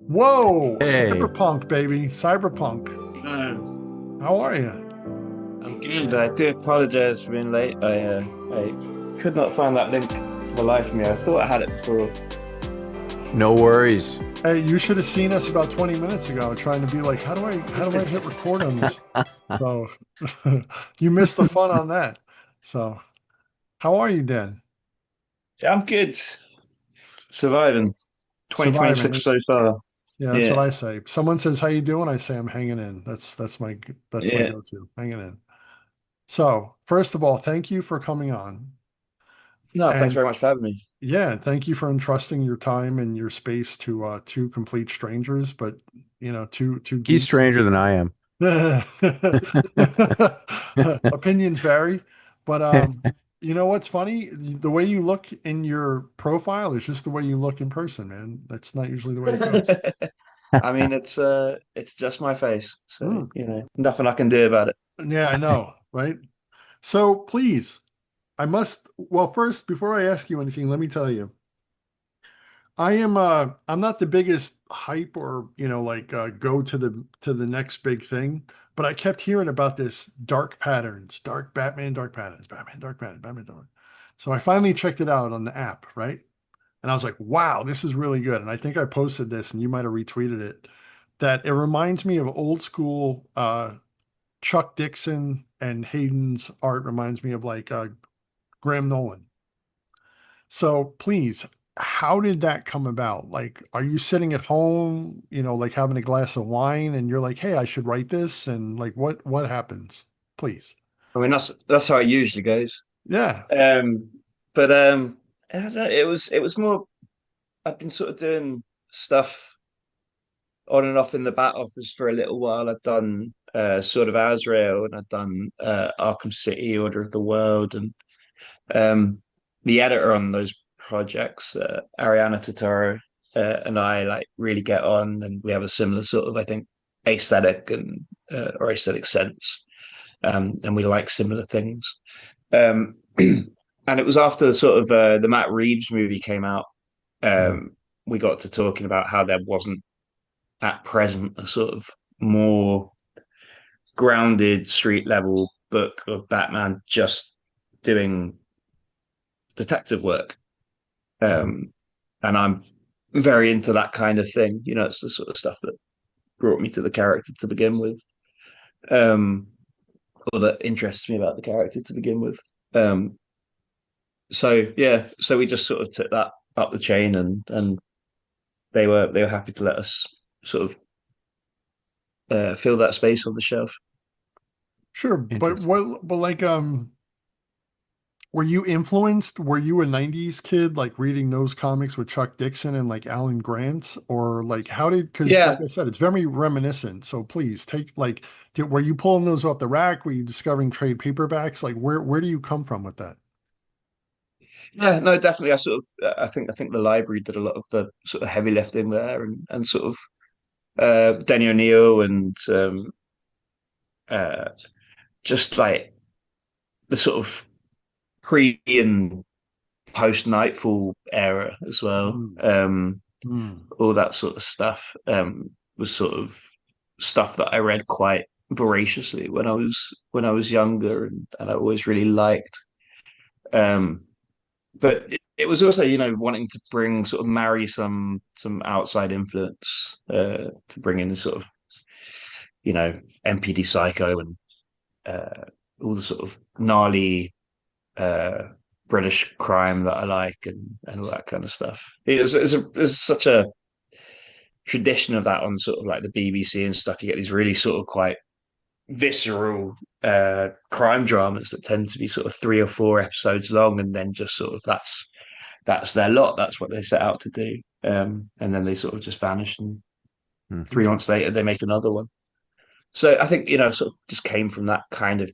Whoa, Hey, cyberpunk, baby, cyberpunk. No, How are you? I'm good. I do apologize for being late. I could not find that link for the life of me. I thought I had it before. No worries. Hey, you should have seen us about 20 minutes ago trying to be like, how do I hit record on this? So you missed the fun on that. So how are you, Dan? Yeah, I'm good. Surviving. 2026 Surviving. so far. Yeah, that's what Yeah, I say. Someone says, "How you doing?" I say, "I'm hanging in." That's my yeah. go-to, hanging in. So, first of all, thank you for coming on. No, thanks And very much for having me. yeah, thank you for entrusting your time and your space to two complete strangers, but two He's geeks. stranger than I am. Opinions vary, but you know what's funny? The way you look in your profile is just the way you look in person, man. That's not usually the way it goes. I mean, it's just my face, so Mm. nothing I can do about it. Yeah, I know, right? So please, well, first, before I ask you anything, let me tell you. I'm not the biggest hype or like go to the next big thing, but I kept hearing about this dark patterns, dark patterns, Batman, dark patterns, Batman, dark. So I finally checked it out on the app, right? And I was like, wow, this is really good. And I think I posted this and you might have retweeted it, that it reminds me of old school Chuck Dixon, and Hayden's art reminds me of like Graham Nolan. So please, how did that come about? Like, are you sitting at home, like having a glass of wine and you're like, hey, I should write this? And like, what happens? Please. I mean, that's how it usually goes. Yeah. Um, but I don't know. It was more. I've been sort of doing stuff on and off in the back office for a little while. I'd done Sword of Azrael and I'd done Arkham City, Order of the World, and um, the editor on those projects, Ariana Totoro, and I like really get on, and we have a similar sort of, I think, aesthetic and or aesthetic sense, and we like similar things. Um, and it was after sort of the Matt Reeves movie came out. Mm. We got to talking about how there wasn't at present a sort of more grounded street level book of Batman just doing detective work. Mhm. Um, and I'm very into that kind of thing. It's the sort of stuff that brought me to the character to begin with, um, or that interests me about the character to begin with. So yeah, so we just sort of took that up the chain, and they were happy to let us sort of fill that space on the shelf. Sure. But Interesting. like, were you influenced? Were you a 90s kid, like reading those comics with Chuck Dixon and like Alan Grant? Or like, because like Yeah, I said, it's very reminiscent. So please were you pulling those off the rack? Were you discovering trade paperbacks? Like, where do you come from with that? yeah, no, definitely. I think the library did a lot of the sort of heavy lifting there, and sort of Denny O'Neil and uh, just like the sort of pre and post Nightfall era as well. Mm. Mm. All that sort of stuff was sort of stuff that I read quite voraciously when I was younger, and I always really liked. Um, but it was also, wanting to bring sort of marry some outside influence to bring in sort of, MPD Psycho and uh, all the sort of gnarly uh, British crime that I like, and all that kind of stuff. There's such a tradition of that on sort of like the BBC and stuff. You get these really sort of quite visceral crime dramas that tend to be sort of 3 or 4 episodes long, and then just sort of that's their lot. That's what they set out to do, and then they sort of just vanish, and Hmm. 3 months later they make another one. So I think sort of just came from that kind of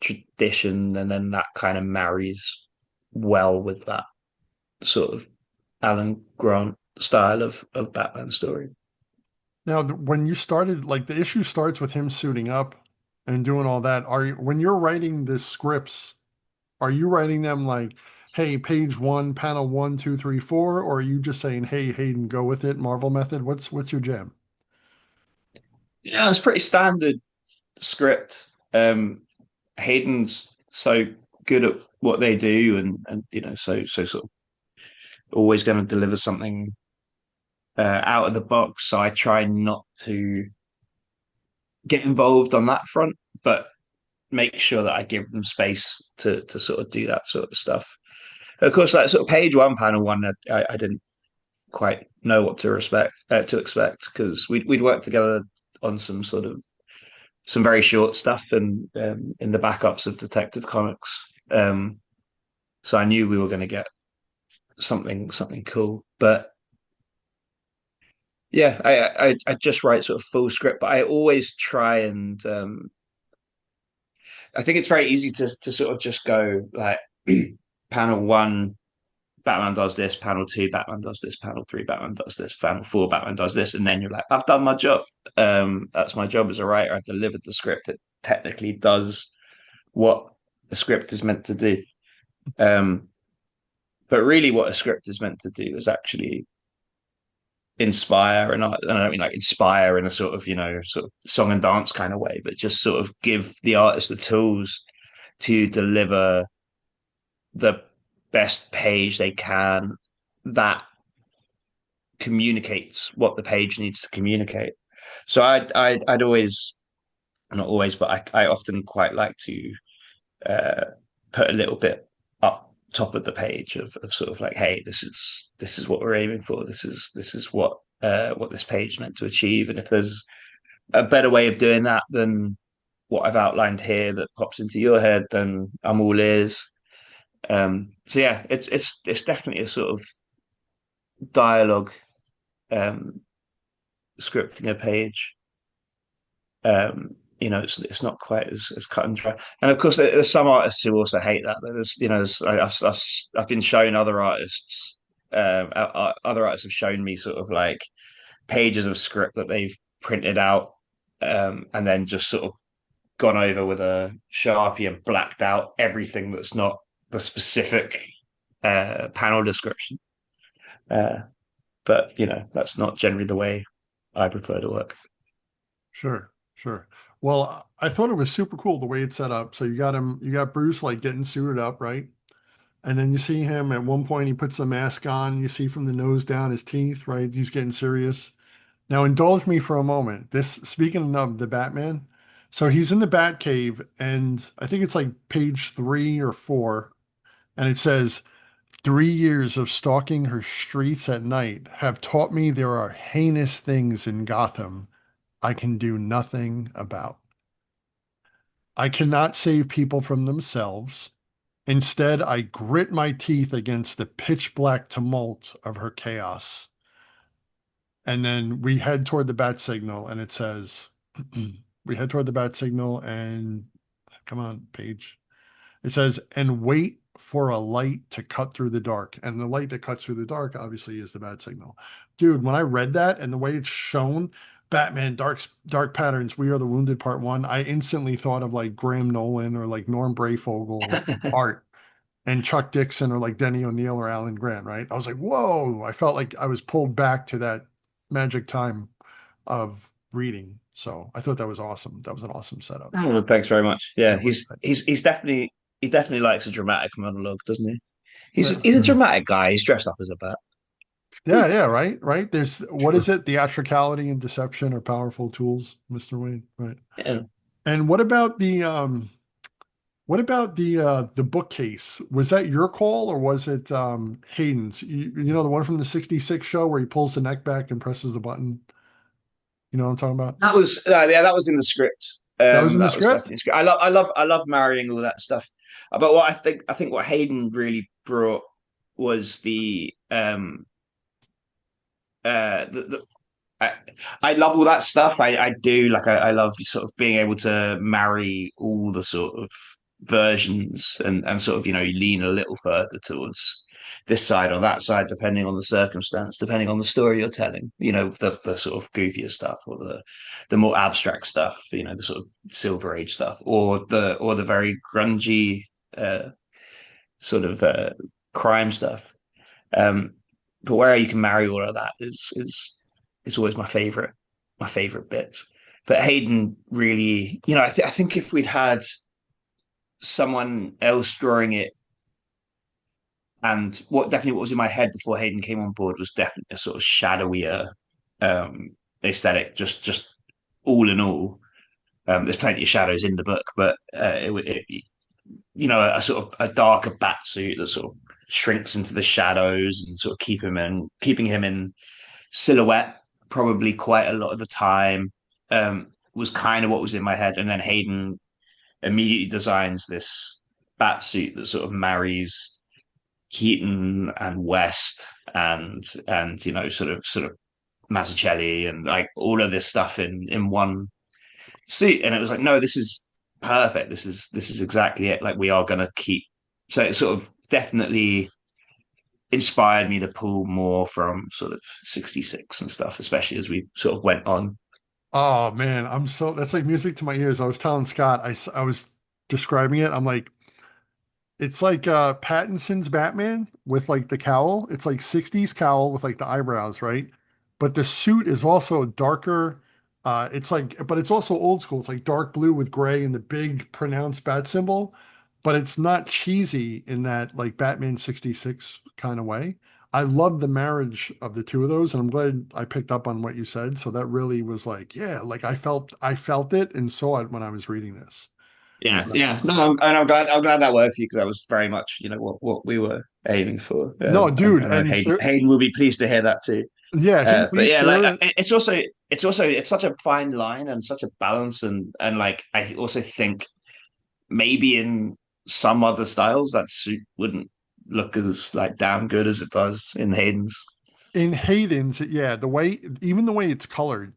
tradition, and then that kind of marries well with that sort of Alan Grant style of Batman story. Now, when you started, like the issue starts with him suiting up and doing all that. When you're writing the scripts, are you writing them like, hey, page one, panel one, two, three, four, or are you just saying, hey, Hayden, go with it, Marvel method? What's your jam? Yeah, it's pretty standard script. Hayden's so good at what they do, and so sort of always going to deliver something out of the box. So I try not to get involved on that front, but make sure that I give them space to sort of do that sort of stuff. Of course, that sort of page one, panel one, I didn't quite know what to expect because we'd worked together on some very short stuff and in the backups of Detective Comics. So I knew we were going to get something cool. But yeah, I just write sort of full script, but I always try and I think it's very easy to sort of just go like panel one, Batman does this, panel two, Batman does this, panel three, Batman does this, panel four, Batman does this, and then you're like, I've done my job. That's my job as a writer. I've delivered the script. It technically does what a script is meant to do. Um, but really, what a script is meant to do is actually inspire, and I don't mean like inspire in a sort of sort of song and dance kind of way, but just sort of give the artist the tools to deliver the best page they can that communicates what the page needs to communicate. So I'd always, not always, but I often quite like to uh, put a little bit up top of the page of sort of like, hey, this is what we're aiming for. This is what this page meant to achieve. And if there's a better way of doing that than what I've outlined here that pops into your head, then I'm all ears. So yeah, it's definitely a sort of dialogue um, scripting a page. It's not quite as cut and dry. And of course, there's some artists who also hate that. I've been shown other artists. Other artists have shown me sort of like pages of script that they've printed out, and then just sort of gone over with a sharpie and blacked out everything that's not the specific panel description. Uh, but that's not generally the way I prefer to work. Sure, sure. Well, I thought it was super cool the way it's set up. So you got Bruce like getting suited up, right? And then you see him at one point, he puts the mask on. You see from the nose down his teeth, right? He's getting serious. Now, indulge me for a moment. Speaking of the Batman, so he's in the Batcave, and I think it's like page three or four, and it says, 3 years of stalking her streets at night have taught me there are heinous things in Gotham I can do nothing about. I cannot save people from themselves. Instead, I grit my teeth against the pitch black tumult of her chaos. And then we head toward the bat signal, and it says, we head toward the bat signal, and come on, page. It says, and wait for a light to cut through the dark. And the light that cuts through the dark, obviously, is the bat signal. Dude, when I read that and the way it's shown, Batman, Dark Patterns, We Are the Wounded, Part One, I instantly thought of like Graham Nolan or like Norm Brayfogle art and Chuck Dixon or like Denny O'Neil or Alan Grant, right? I was like, whoa, I felt like I was pulled back to that magic time of reading. So I thought that was awesome. That was an awesome setup. Oh, well, thanks very much. Yeah, It was, he definitely likes a dramatic monologue, doesn't he? yeah, He's a dramatic guy. He's dressed up as a bat. yeah, right, right. There's what is it? Theatricality and deception are powerful tools, Mr. Wayne, right? Yeah. And what about the bookcase? Was that your call or was it Hayden's? You know the one from the 66 show where he pulls the neck back and presses the button? You know what I'm talking about? That was yeah, that was in the script. That was in the That was script? definitely script. I love marrying all that stuff. But what I think what Hayden really brought was the I, I love all that stuff. I do like I love sort of being able to marry all the sort of versions and sort of you lean a little further towards this side or that side depending on the circumstance, depending on the story you're telling. The sort of goofier stuff or the more abstract stuff. The sort of Silver Age stuff or the very grungy sort of crime stuff. Um, but where you can marry all of that is always my favorite bits. But Hayden really, I think if we'd had someone else drawing it, and what was in my head before Hayden came on board was definitely a sort of shadowier aesthetic. Just all in all, there's plenty of shadows in the book, but a sort of a darker bat suit that sort of shrinks into the shadows and sort of keeping him in silhouette probably quite a lot of the time, was kind of what was in my head. And then Hayden immediately designs this bat suit that sort of marries Keaton and West and sort of Mazzucchelli and like all of this stuff in one suit. And it was like, no, this is perfect. This is exactly it. Like we are going to keep. So it sort of definitely inspired me to pull more from sort of 66 and stuff, especially as we sort of went on. Oh man, that's like music to my ears. I was telling Scott, I was describing it. I'm like, it's like Pattinson's Batman with like the cowl. It's like 60s cowl with like the eyebrows, right? But the suit is also darker. It's like, but it's also old school. It's like dark blue with gray and the big pronounced bat symbol. But it's not cheesy in that like Batman 66 kind of way. I love the marriage of the two of those, and I'm glad I picked up on what you said. So that really was like, yeah, like I felt it and saw it when I was reading this. Yeah, yeah. No, I'm glad that worked for you because that was very much, what we were aiming for. No, And dude, I know and Hayden will be pleased to hear that too. yeah, if you But please yeah, like share it. it's such a fine line and such a balance, and like I also think maybe in some other styles that suit wouldn't look as like damn good as it does in Hayden's. In Hayden's, yeah, even the way it's colored,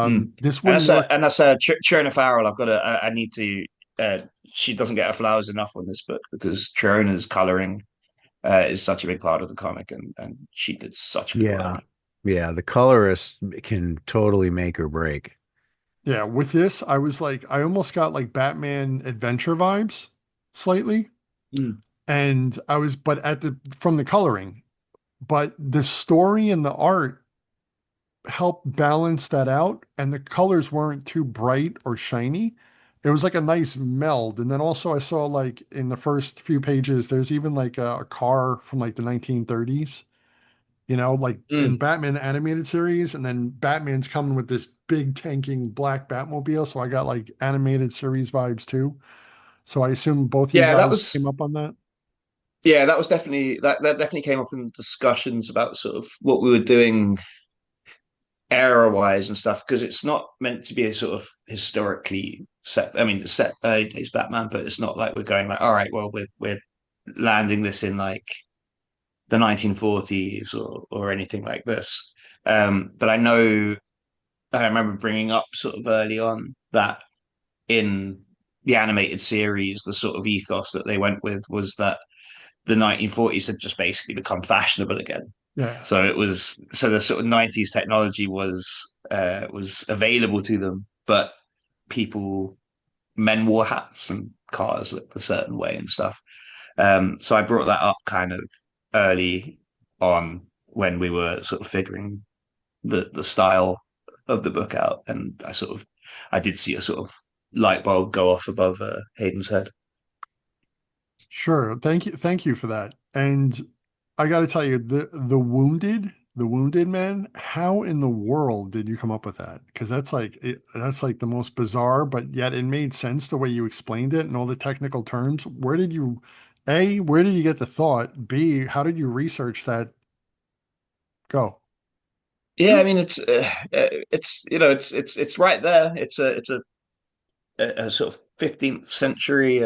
Mm. this And wouldn't work. that's Triona Farrell. I need to. She doesn't get her flowers enough on this book because Triona's coloring is such a big part of the comic, and she did such good Yeah. work. Yeah. The colorist can totally make or break. Yeah, with this, I was like, I almost got like Batman adventure vibes slightly. Mm. And I was, but from the coloring, but the story and the art helped balance that out. And the colors weren't too bright or shiny. It was like a nice meld. And then also, I saw like in the first few pages, there's even like a car from like the 1930s, like in Mm. Batman animated series. And then Batman's coming with this big tanking black Batmobile. So I got like animated series vibes too. So I assume both of you Yeah, guys came up on that. that was definitely that definitely came up in discussions about sort of what we were doing era wise and stuff because it's not meant to be a sort of historically set. I mean, it's set early days Batman, but it's not like we're going like, all right, well, we're landing this in like the 1940s or anything like this. But I remember bringing up sort of early on that in the animated series, the sort of ethos that they went with was that the 1940s had just basically become fashionable again. Yeah. So the sort of 90s technology was available to them, but people men wore hats and cars looked a certain way and stuff. So I brought that up kind of early on when we were sort of figuring the style of the book out, and I did see a sort of light bulb go off above Hayden's head. Sure. Thank you for that. And I got to tell you, the wounded man, how in the world did you come up with that? Because that's like the most bizarre, but yet it made sense the way you explained it and all the technical terms. Where did you get the thought? B, how did you research that? Go. Yeah, I mean it's right there. It's a sort of 15th century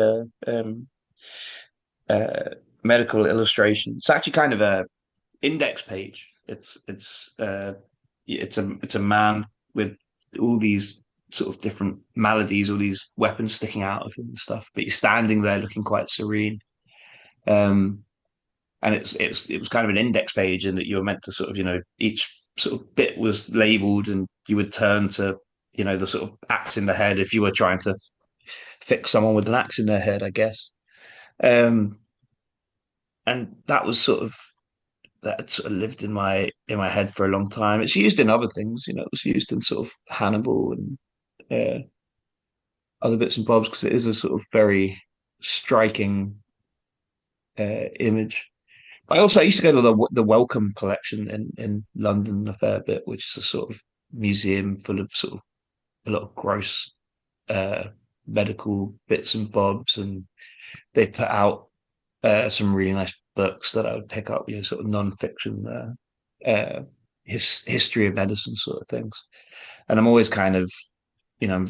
uh, medical illustration. It's actually kind of a index page. It's a man with all these sort of different maladies, all these weapons sticking out of him and stuff. But he's standing there looking quite serene. Um, and it was kind of an index page in that you were meant to sort of each sort of bit was labeled, and you would turn to the sort of axe in the head if you were trying to fix someone with an axe in their head, I guess. Um, and that was sort of that had sort of lived in my head for a long time. It's used in other things, you know. It was used in sort of Hannibal and other bits and bobs because it is a sort of very striking image. I used to go to the Wellcome collection in London a fair bit, which is a sort of museum full of sort of a lot of gross uh, medical bits and bobs, and they put out some really nice books that I would pick up, you know, sort of non-fiction, history of medicine sort of things. And I'm always kind of, you know, I'm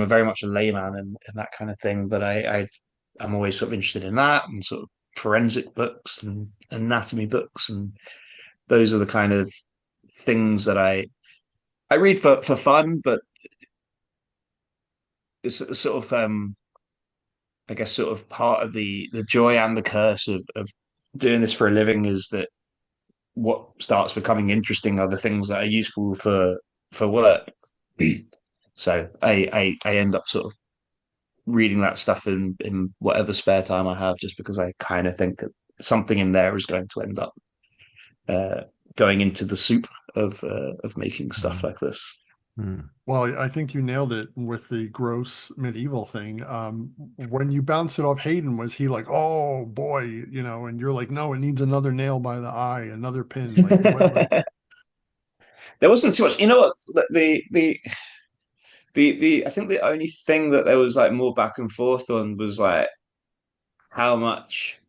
a very much a layman in that kind of thing, but I'm always sort of interested in that and sort of forensic books and anatomy books, and those are the kind of things that I read for fun, but it's sort of I guess sort of part of the joy and the curse of doing this for a living is that what starts becoming interesting are the things that are useful for work. So I end up sort of reading that stuff in whatever spare time I have, just because I kind of think that something in there is going to end up uh, going into the soup of making stuff Mhm. like this. Hmm. Well, I think you nailed it with the gross medieval thing. When you bounce it off Hayden, was he like, "Oh boy," you know, and you're like, "No, it needs another nail by the eye, another pin." Like, what? Like, There wasn't too much. You know what? The I think the only thing that there was like more back and forth on was like how much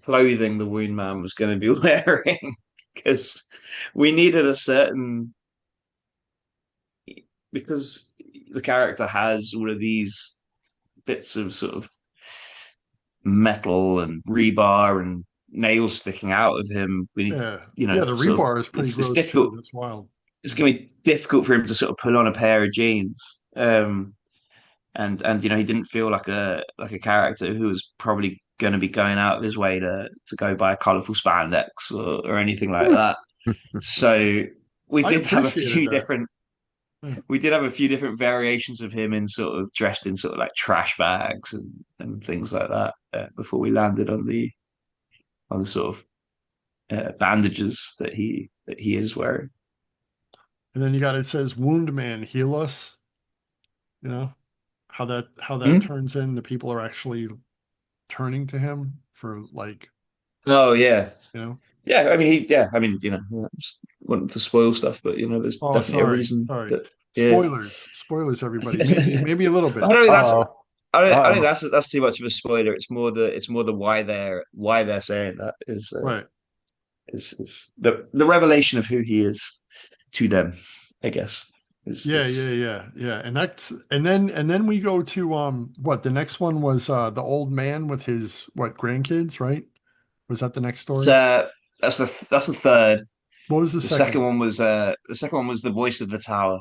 clothing the Wound Man was going to be wearing, because we needed a certain, because the character has all of these bits of sort of metal and rebar and nails sticking out of him. We need, yeah, you know, yeah. The sort of rebar is pretty it's gross too. difficult. That's wild. It's Yeah. going to be difficult for him to sort of pull on a pair of jeans. And you know, he didn't feel like a character who was probably going to be going out of his way to go buy colourful spandex or anything like that. So we I did have a appreciated few that. different Yeah. we did have a few different variations of him in sort of dressed in sort of like trash bags and things like that before we landed on the sort of bandages that he is wearing. And then you got it says "Wound Man, heal us." You know how that Hmm? turns in. The people are actually turning to him for like, Oh yeah, you know. yeah. I mean, yeah. I mean, you know, I just wanted to spoil stuff, but you know, there's Oh, definitely a sorry, reason sorry. that yeah. Spoilers, everybody. Maybe, I maybe a little bit. don't think that's Uh-oh. I think Uh-oh. that's too much of a spoiler. It's more the why they're saying that Right. is the revelation of who he is to them, I guess. Yeah, yeah, Is yeah, yeah. And then we go to what the next one was the old man with his what grandkids, right? Was that the next it's, story? that's the third. What was the second? The second one was the voice of the tower.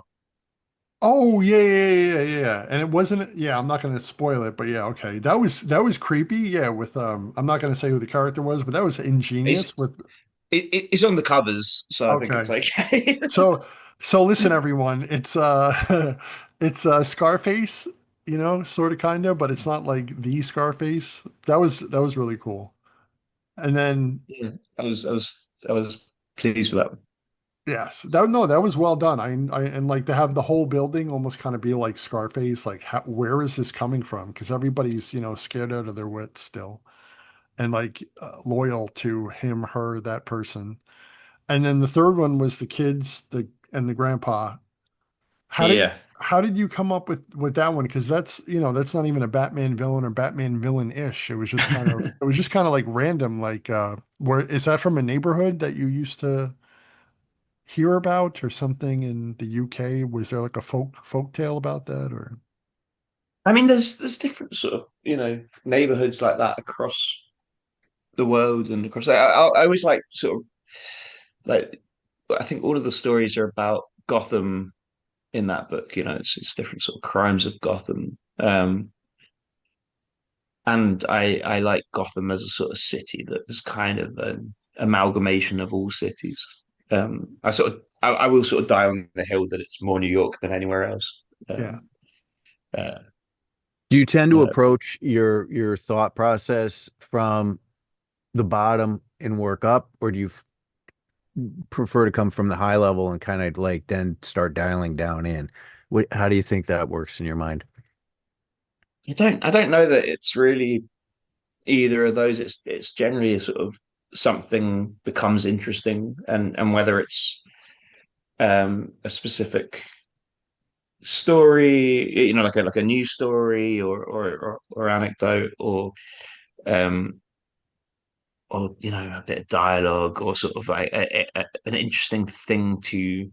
Oh yeah, yeah, yeah, yeah, yeah. And it wasn't yeah, I'm not gonna spoil it, but yeah, okay. That was creepy. Yeah, with I'm not gonna say who the character was, but that was ingenious It's with it's on the covers, so I think it's okay. okay. So listen everyone, it's it's Scarface, you know, sort of kind of, but it's not like the Scarface. That was really cool. And then Yeah, I was pleased with that one. yes, that no, that was well done. I and like to have the whole building almost kind of be like Scarface, like where is this coming from? Because everybody's, you know, scared out of their wits still and like loyal to him, her, that person. And then the third one was the kids, the and the grandpa. How did Yeah. how did you come up with that one? Because that's you know that's not even a Batman villain or Batman villain-ish. It was just kind of like random. Like where is that from a neighborhood that you used to hear about or something in the UK? Was there like a folk tale about that or I mean, there's different sort of, you know, neighborhoods like that across the world and across. I always like sort of like I think all of the stories are about Gotham in that book. You know, it's different sort of crimes of Gotham. And I like Gotham as a sort of city that is kind of an amalgamation of all cities. I will sort of die on the hill that it's more New York than anywhere else. yeah. Do you tend to Uh, approach your thought process from the bottom and work up, or do you prefer to come from the high level and kind of like then start dialing down in? How do you think that works in your mind? I don't know that it's really either of those. It's generally a sort of something becomes interesting, and whether it's a specific story, like a news story or anecdote um or a bit of dialogue or sort of like an interesting thing to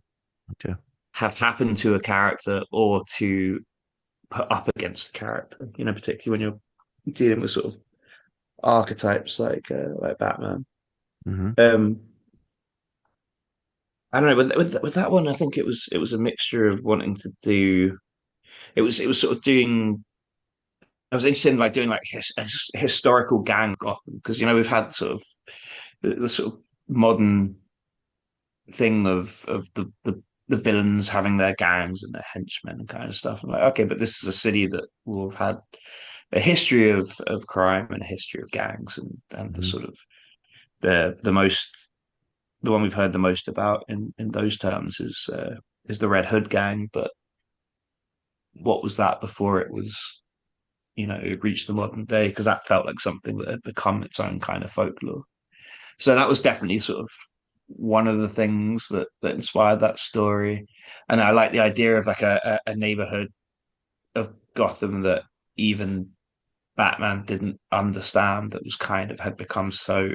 Okay. have happen to a character or to put up against a character, particularly when you're dealing with sort of archetypes like Batman. Hmm. um I don't know, with that one, I think it was a mixture of wanting to do it was sort of doing. I was interested in like doing like historical gang Gotham, because we've had sort of the sort of modern thing of the villains having their gangs and their henchmen and kind of stuff. I'm like, okay, but this is a city that will have had a history of crime and a history of gangs, and the Hmm. sort of the one we've heard the most about in those terms is the Red Hood gang. But what was that before it reached the modern day? Because that felt like something that had become its own kind of folklore. So that was definitely sort of one of the things that inspired that story. And I like the idea of like a neighborhood of Gotham that even Batman didn't understand, that was kind of had become so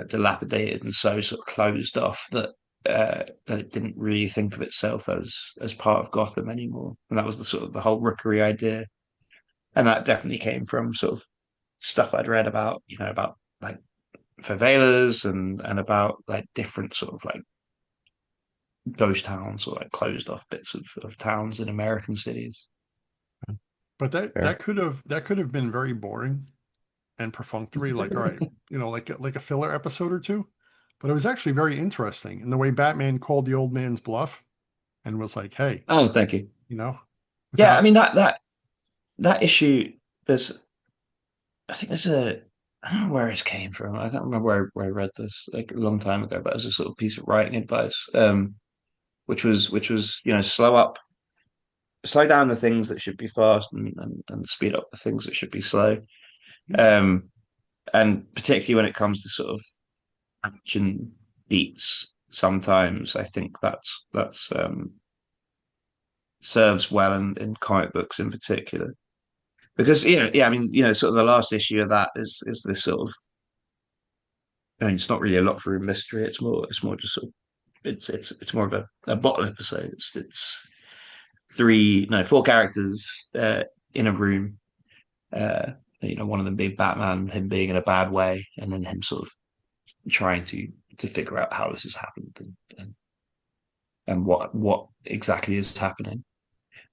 dilapidated and so sort of closed off that it didn't really think of itself as part of Gotham anymore. And that was the sort of the whole rookery idea. And that definitely came from sort of stuff I'd read about, about like favelas and about like different sort of like ghost towns or like closed off bits of towns in American cities. But that Fair. that could have been very boring and perfunctory, like, all right, like a filler episode or two. But it was actually very interesting in the way Batman called the old man's bluff and was like, hey, Oh, thank you. you know, Yeah, I without mean that issue. I think there's a. I don't know where it came from. I don't remember where I read this like a long time ago, but as a sort of piece of writing advice, which was slow down the things that should be fast, and speed up the things that should be slow. okay. Um, and particularly when it comes to sort of action beats, sometimes I think that's serves well in comic books in particular. Because yeah, I mean, sort of the last issue of that is this sort of, I mean, it's not really a locker room mystery. It's more just sort of, it's more of a bottle episode. It's three, no, four characters in a room. Uh, one of them being Batman, him being in a bad way, and then him sort of trying to figure out how this has happened, and what exactly is happening.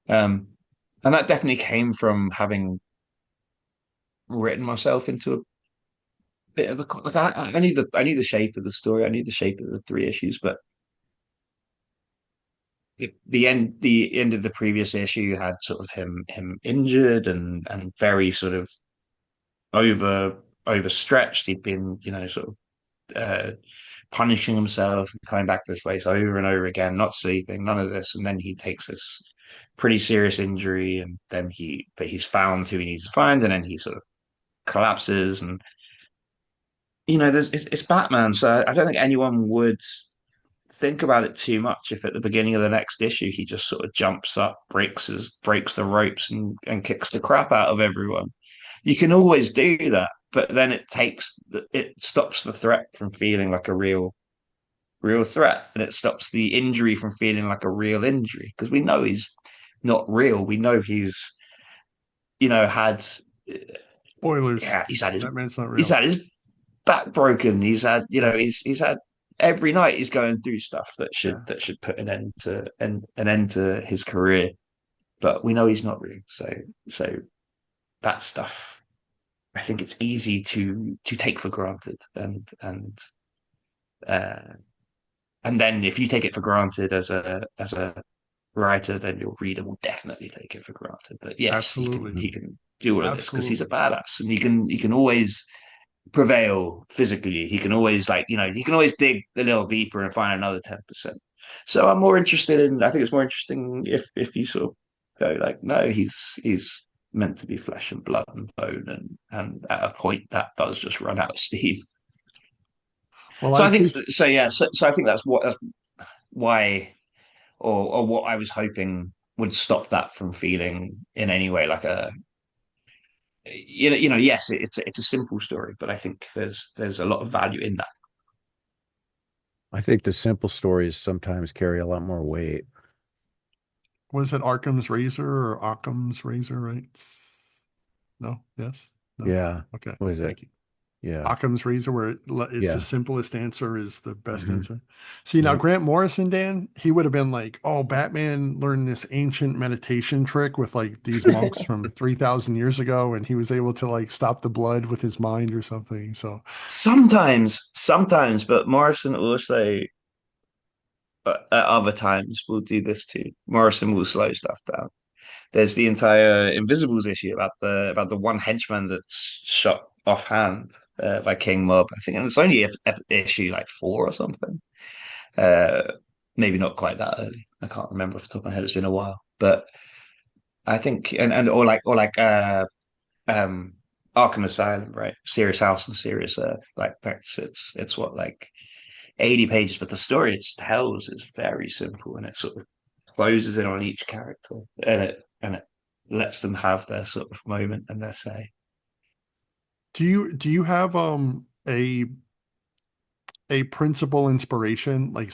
Um, and that definitely came from having written myself into a bit of a like I need the shape of the story. I need the shape of the three issues. But the end of the previous issue had sort of him injured and very sort of over overstretched. He'd been sort of punishing himself, coming back to this place over and over again, not sleeping, none of this, and then he takes this pretty serious injury, and then he's found who he needs to find, and then he sort of collapses. And it's Batman, so I don't think anyone would think about it too much if at the beginning of the next issue he just sort of jumps up, breaks the ropes, and kicks the crap out of everyone. You can always do that, but then it stops the threat from feeling like a real threat, and it stops the injury from feeling like a real injury, because we know he's not real. We know had Spoilers. yeah, Batman's not he's real. had his back broken. He's had every night he's going through stuff that should Yeah. put an end to his career. But we know he's not real. So that stuff, I think it's easy to take for granted, uh, and then if you take it for granted as a writer, then your reader will definitely take it for granted that yes, he can Absolutely. he can do all of this because he's a Absolutely. badass, and you can always prevail physically. He can always he can always dig a little deeper and find another 10%. So I'm more interested in. I think it's more interesting if you sort of go like, no, he's meant to be flesh and blood and bone, and at a point that does just run out of steam. Well, I So I think appreciate. so. Yeah. So I think that's why or what I was hoping would stop that from feeling in any way like a yes, it's a simple story, but I think there's a lot of value in that. I think the simple stories sometimes carry a lot more weight. Was it Arkham's Razor or Occam's Razor, right? No, yes, no. Yeah. Okay, What is it? thank you. Yeah. Occam's Razor, where it's the Yeah. simplest answer is the best Hmm. answer. See, now Yep. Grant Morrison, Dan, he would have been like, oh, Batman learned this ancient meditation trick with like these monks from 3,000 years ago, and he was able to like stop the blood with his mind or something. So, Sometimes, but Morrison also at other times will do this too. Morrison will slow stuff down. There's the entire Invisibles issue about the one henchman that's shot offhand by King Mob. I think, and it's only issue like 4 or something. Uh, Maybe not quite that early. I can't remember off the top of my head. It's been a while, but I think and um Arkham Asylum, right? Serious House and Serious Earth. Like it's what like 80 pages, but the story it tells is very simple and it sort of closes in on each character and it lets them have their sort of moment and their say. do you have a principal inspiration like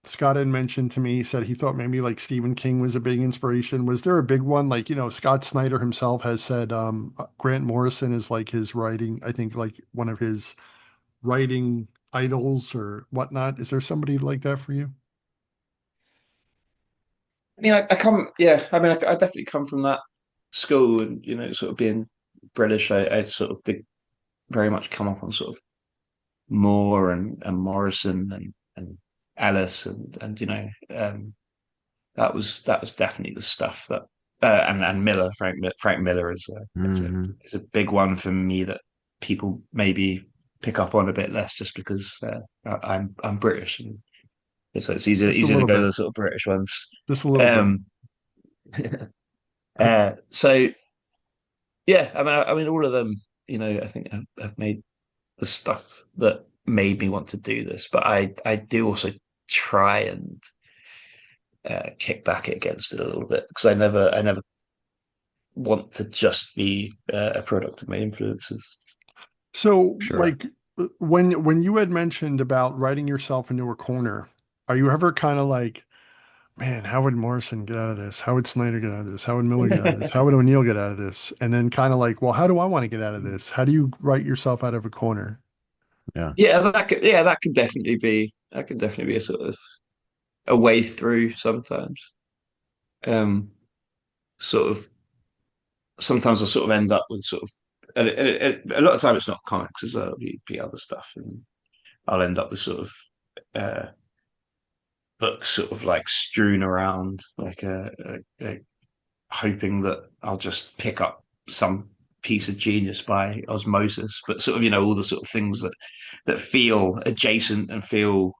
Scott had mentioned to me, he said he thought maybe like Stephen King was a big inspiration. Was there a big one? Like, Scott Snyder himself has said Grant Morrison is like his writing, I think like one of his writing idols or whatnot. Is there somebody like that for you? I mean, I come, yeah. I mean, I definitely come from that school, and sort of being British, I sort of did very much come up on sort of Moore and Morrison and Ellis and that was definitely the stuff that and Miller Frank Miller Hmm. is a big one for me that people maybe pick up on a bit less just because I'm British and it's Just a easier to little go to bit, the sort of British ones. just a little bit. Um, so yeah, I mean all of them, I think have made the stuff that made me want to do this, but I do also try and kick back against it a little bit because I never want to just be a product of my influences. So, Sure. like, when you had mentioned about writing yourself into a corner, are you ever kind of like, man, how would Morrison get out of this? How would Snyder get out of this? How would Miller get out of this? How would O'Neill get out of this? And then kind of like, well, how do I want to get out of this? How do you write yourself out of a corner? Yeah. That could definitely be a sort of a way through sometimes. Um, Sort of sometimes I sort of end up with sort of a lot of time it's not comics as well, it'll be other stuff, and I'll end up with sort of uh, books sort of like strewn around, like hoping that I'll just pick up some piece of genius by osmosis, but sort of all the sort of things that feel adjacent and feel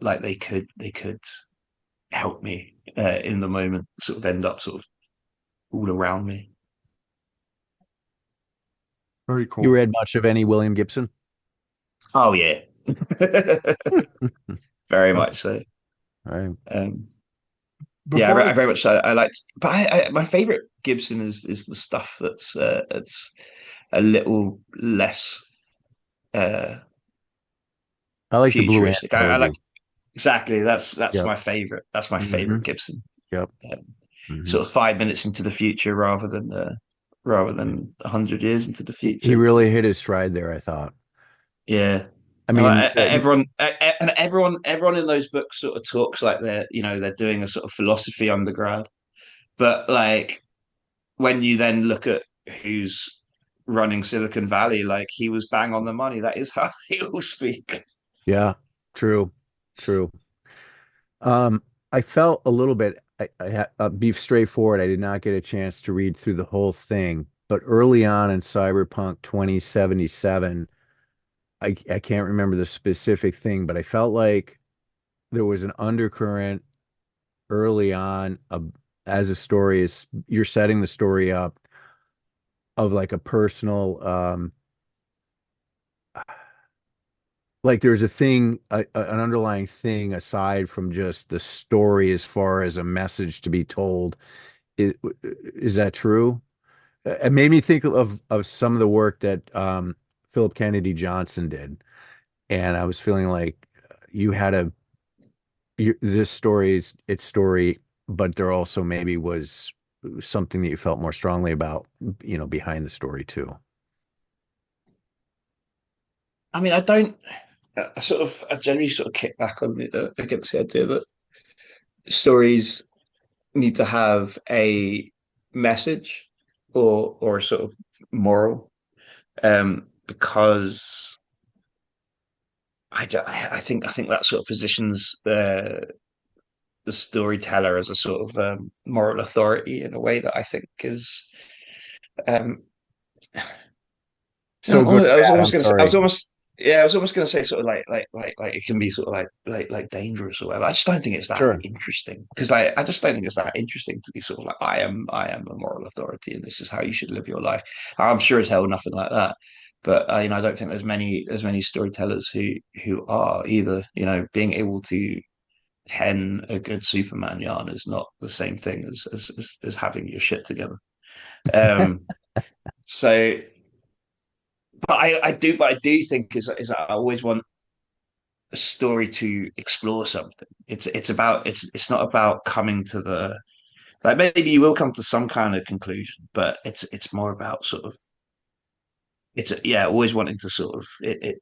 like they could help me in the moment, sort of end up sort of all around me. Very You cool. read much of any William Gibson? Oh yeah, very Uh, much so. Right. Um, yeah, before I I, very much I liked, but my favorite Gibson is the stuff that's it's a little less uh, I like the Blue Ant futuristic. I like trilogy. exactly that's Yep. my favorite. That's my Hmm. favorite Gibson. Yep. Um, Hmm. Sort of 5 minutes into the future rather than 100 years into the He future. really hit his stride there, I thought. Yeah. I And mean, everyone in those books sort of talks like they're doing a sort of philosophy undergrad, but like when you then look at who's running Silicon Valley, like he was bang on the money. That is how they all speak. yeah, true, true. I felt a little bit. Be straightforward. I did not get a chance to read through the whole thing. but early on in Cyberpunk 2077, I can't remember the specific thing, but I felt like there was an undercurrent early on as a story is you're setting the story up of like a personal like there's a thing an underlying thing aside from just the story as far as a message to be told. Is, is that true? It made me think of some of the work that Philip Kennedy Johnson did, and I was feeling like you had this story is its story, but there also maybe was something that you felt more strongly about, behind the story too. I mean, I don't. I generally sort of kick back on against the idea that stories need to have a message or a sort of moral, because I think that sort of positions the storyteller as a sort of moral authority in a way that I think is um, So good or I was bad, almost I'm going to say, I was sorry. almost, yeah, I was almost going to say sort of like it can be sort of like dangerous or whatever. I just don't think it's that Sure. interesting because like I just don't think it's that interesting to be sort of like I am a moral authority and this is how you should live your life. I'm sure as hell nothing like that. But I don't think there's many storytellers who are either. Being able to pen a good Superman yarn is not the same thing as having your shit together. Um, so but I do think is I always want a story to explore something. It's not about coming to the like maybe you will come to some kind of conclusion, but it's more about sort of yeah, always wanting to sort of it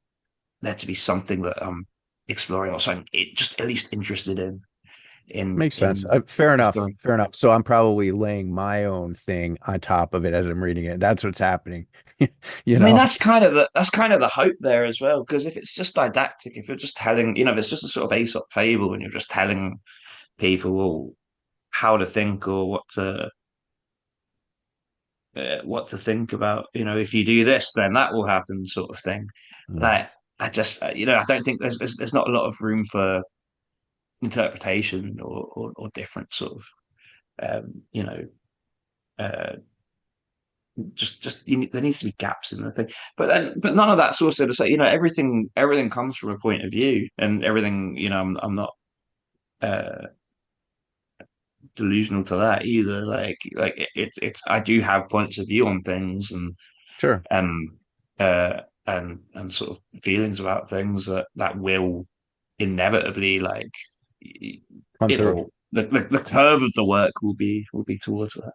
there to be something that I'm exploring or something just at least interested in Makes sense. in Fair the enough. story. Fair enough. So I'm probably laying my own thing on top of it as I'm reading it. That's what's happening. You I mean, know? that's kind of the hope there as well. Because if it's just didactic, if you're just telling, if it's just a sort of Aesop fable, and you're just telling people how to think or what to think about, if you do this, then that will happen, sort of thing. Mm. Like I don't think there's not a lot of room for interpretation or different sort of um, you know uh, there needs to be gaps in the thing, but none of that's also to say everything comes from a point of view, and everything I'm not uh delusional to that either. Like I do have points of view on things, Sure. and and sort of feelings about things that will inevitably like Come through. the curve of the work will be towards that.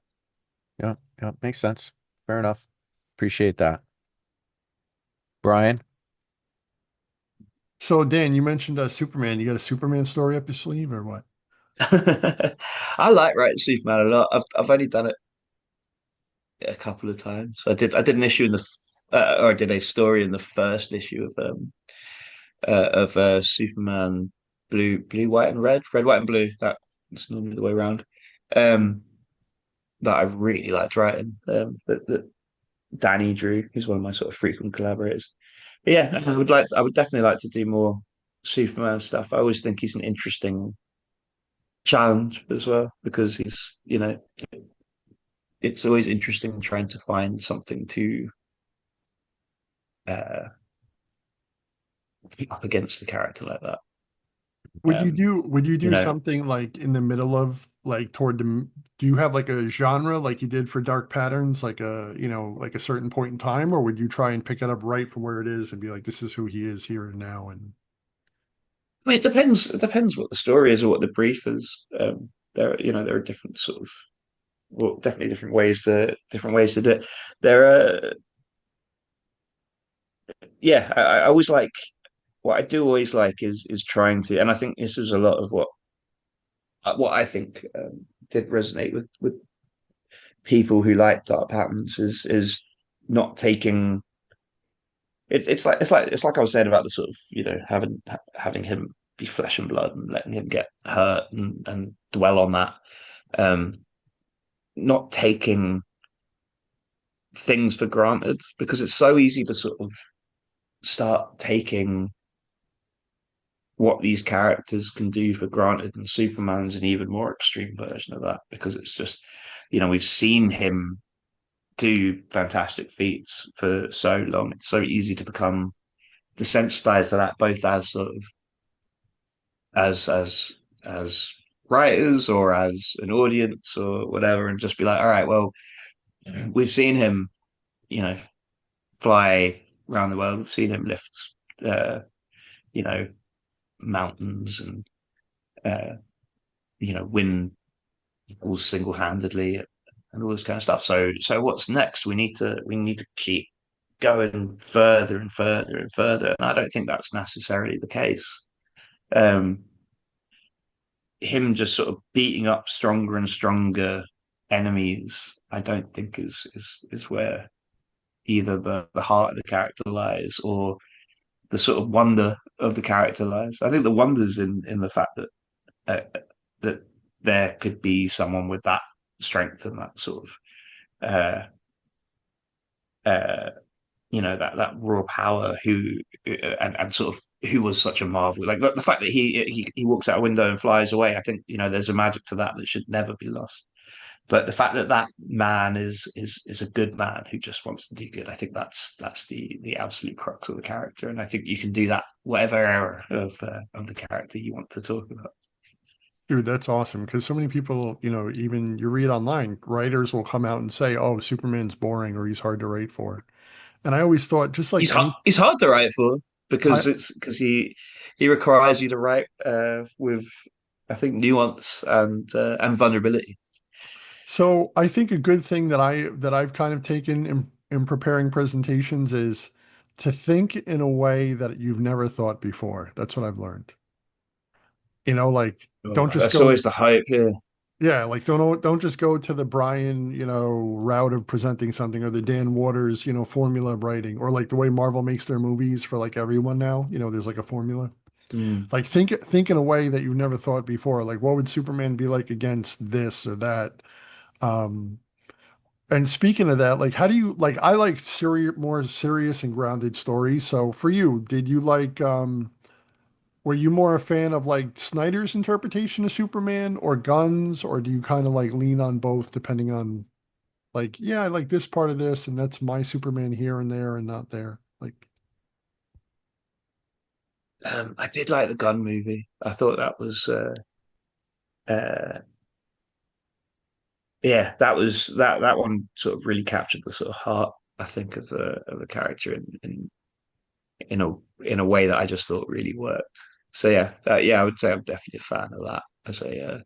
Yeah. Yeah. Makes sense. Fair enough. Appreciate that. Brian? So Dan, you mentioned Superman. You got a Superman story up your sleeve or what? I like writing Superman a lot. I've only done it a couple of times. I did an issue in or I did a story in the first issue of Superman blue, white, and red, white, and blue. That's normally the way around. Um, that I really liked writing. That Danny drew, who's one of my sort of frequent collaborators. But yeah, I would definitely like to do more Superman stuff. I always think he's an interesting challenge as well because it's always interesting trying to find something to uh, keep up against the character like that. Would you do You know, something like in the middle of like toward do you have like a genre like you did for Dark Patterns, like like a certain point in time, or would you try and pick it up right from where it is and be like, this is who he is here and now? And I mean, it depends. It depends what the story is or what the brief is. There are different sort of, well, definitely different ways to do it. There are, yeah. I always like what I do. Always like is trying to, and I think this is a lot of what I think did resonate with people who like dark patterns is not taking it's like I was saying about the sort of having him be flesh and blood and letting him get hurt and dwell on that, um not taking things for granted because it's so easy to sort of start taking what these characters can do for granted, and Superman's an even more extreme version of that because it's just, we've seen him do fantastic feats for so long. It's so easy to become desensitized to that, both as sort of as writers or as an audience or whatever, and just be like, all right, well, we've seen him, you know, fly around the world. We've seen him lift, uh, you know, mountains and win all single handedly and all this kind of stuff. So what's next? We need to keep going further and further and further. And I don't think that's necessarily the case. Um, Him just sort of beating up stronger and stronger enemies, I don't think is where either the heart of the character lies or the sort of wonder of the character lies. I think the wonder's in the fact that there could be someone with that strength and that sort of uh, uh, that raw power and sort of who was such a marvel. Like the fact that he walks out a window and flies away. I think there's a magic to that should never be lost. But the fact that that man is a good man who just wants to do good, I think that's the absolute crux of the character, and I think you can do that whatever era of the character you want to talk about. Dude, that's awesome because so many people, even you read online, writers will come out and say, "Oh, Superman's boring or he's hard to write for." And I always thought, just like any, He's hard to write for I because he requires you to write with I think nuance and vulnerability. so I think a good thing that I've kind of taken in preparing presentations is to think in a way that you've never thought before. That's what I've learned. Like Oh, don't just that's go, always the hype here. yeah, like don't just go to the Brian, route of presenting something or the Dan Waters, formula of writing or like the way Marvel makes their movies for like everyone now, there's like a formula. Mm. Like think in a way that you've never thought before. Like what would Superman be like against this or that? Um, and speaking of that, like how do you like I like more serious and grounded stories. So for you, did you like were you more a fan of like Snyder's interpretation of Superman or Gunn's, or do you kind of like lean on both depending on like, yeah, I like this part of this and that's my Superman here and there and not there. Like, I did like the gun movie. I thought that was uh, yeah, that one sort of really captured the sort of heart I think of the character in a way that I just thought really worked. So yeah, I would say I'm definitely a fan of that as a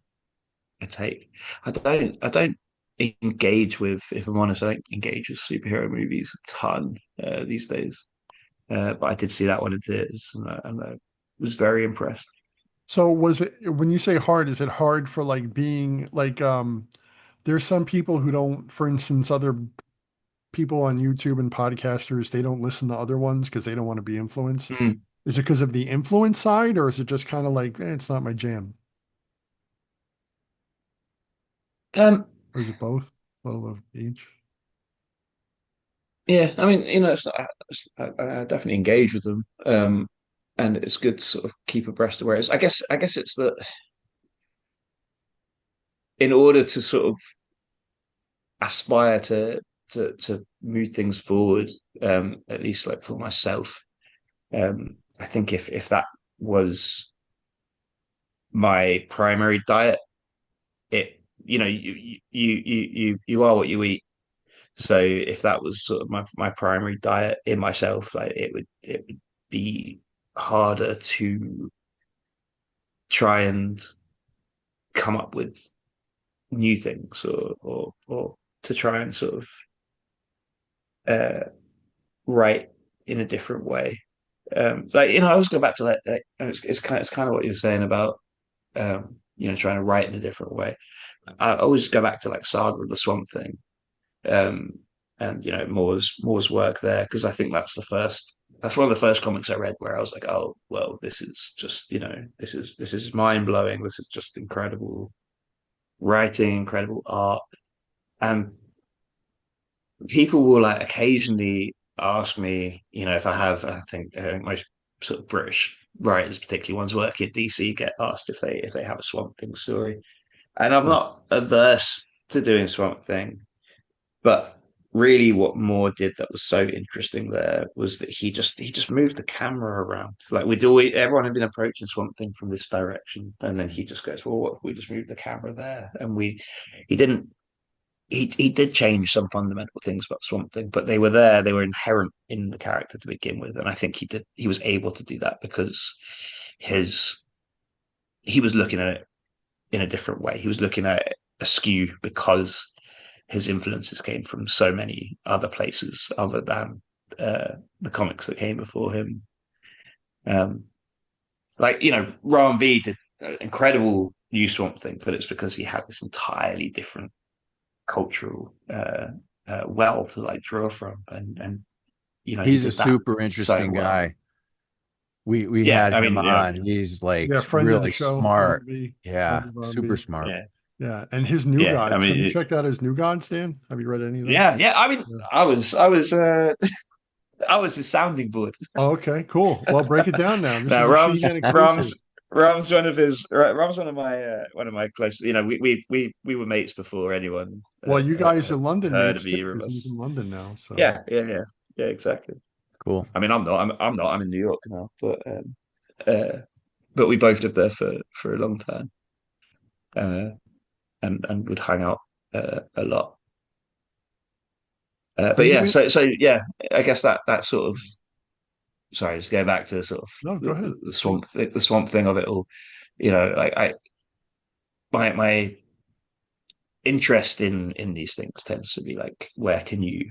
take. I don't engage with, if I'm honest, I don't engage with superhero movies a ton these days. But I did see that one in theaters, and I was very impressed. so was it when you say hard, is it hard for like being like there's some people who don't, for instance, other people on YouTube and podcasters, they don't listen to other ones because they don't want to be influenced. Mm. Is it because of the influence side, or is it just kind of like, it's not my jam? Um, Or is it both? A little of each. yeah, I mean, I definitely engage with them, and it's good to sort of keep abreast of where it's. I guess it's that in order to sort of aspire to move things forward, at least like for myself, I think if that was my primary diet, it you are what you eat. So if that was sort of my primary diet in myself, like it would be harder to try and come up with new things or to try and sort of uh, write in a different way. Like I always go back to that. It's kind of what you're saying about trying to write in a different way. I always go back to like Saga of the Swamp Thing, um, and Moore's work there because I think that's one of the first comics I read where I was like, oh well, this is just this is mind blowing. This is just incredible writing, incredible art, and people will like occasionally ask me, if I have, I think most sort of British writers, particularly ones working at DC, get asked if they have a Swamp Thing story, and I'm Hmm. not averse to doing Swamp Thing, but really, what Moore did that was so interesting there was that he just moved the camera around. Like everyone had been approaching Swamp Thing from this direction, and then he just goes, "Well, what if we just move the camera there?" And he didn't he did change some fundamental things about Swamp Thing, but they were there. They were inherent in the character to begin with, and I think he was able to do that because his he was looking at it in a different way. He was looking at it askew because his influences came from so many other places other than the comics that came before him. Um, Ron V did an incredible new Swamp Thing, but it's because he had this entirely different cultural well to like draw from, and he He's a did that super so interesting well. guy. We Yeah, had I him mean, on. He's like Yeah, friend of the really show, smart. R&B, friend Yeah, of super R&B. smart. yeah, Yeah, and his New yeah. I Gods. Have you mean, checked out his New Gods, Dan? Have you read any of them? yeah. I mean, Yeah. I was his sounding board. Oh, okay, cool. Well, break it down now. This Now is a Sheehan exclusive. Ram's one of my close. We were mates before anyone Well, you guys are had London heard mates of too, either of because he's us. in London now. So Yeah, exactly. Cool. I mean, I'm not. I'm not. I'm in New York now, uh, but we both lived there for a long time, uh, and would hang out a lot. But have you yeah, been? so yeah, I guess that sort of sorry, just go back to sort of No, go ahead. Please. the swamp thing of it all. Like my interest in these things tends to be like, where can you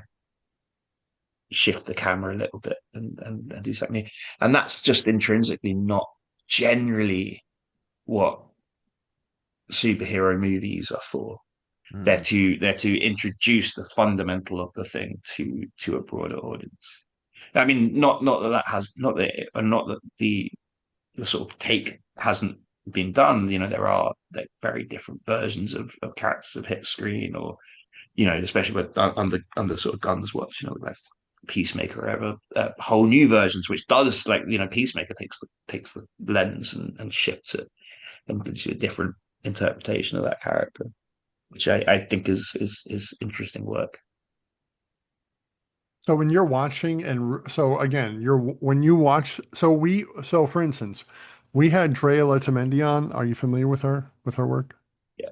shift the camera a little bit and do something new? And that's just intrinsically not generally what superhero movies are for. They're Mm. to introduce the fundamental of the thing to a broader audience. I mean, not that that has not that the sort of take hasn't been done. There are like very different versions of characters that hit screen, or especially with under sort of Gunn's watch, like Peacemaker ever whole new versions, which does like Peacemaker takes the lens and shifts it and gives you a different interpretation of that character, which I think is interesting work. So when you're watching, so again, when you watch, so for instance, we had Drea Letamendi on. Are you familiar with her work? Yeah.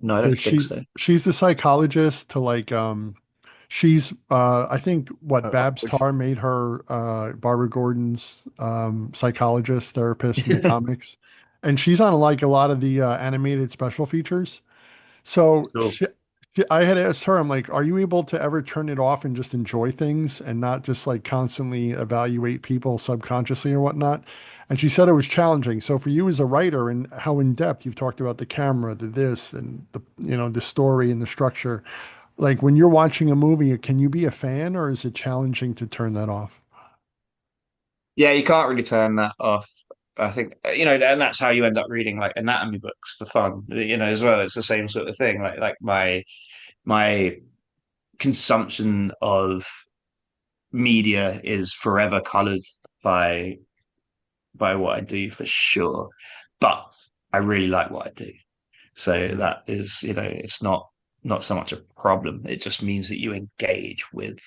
No, I So don't think so. she's the psychologist to like she's I think what Babs Which Tarr made her Barbara Gordon's psychologist therapist in the comics. And she's on like a lot of the animated special features. So Cool. I had asked her, I'm like, are you able to ever turn it off and just enjoy things and not just like constantly evaluate people subconsciously or whatnot? And she said it was challenging. So for you as a writer and how in depth you've talked about the camera, the this and the story and the structure, like when you're watching a movie, can you be a fan or is it challenging to turn that off? Yeah, you can't really turn that off. I think and that's how you end up reading like anatomy books for fun. As well. It's the same sort of thing. Like my consumption of media is forever colored by by what I do for sure. But I really like what I do. So that is, it's not so much a problem. It just means that you engage with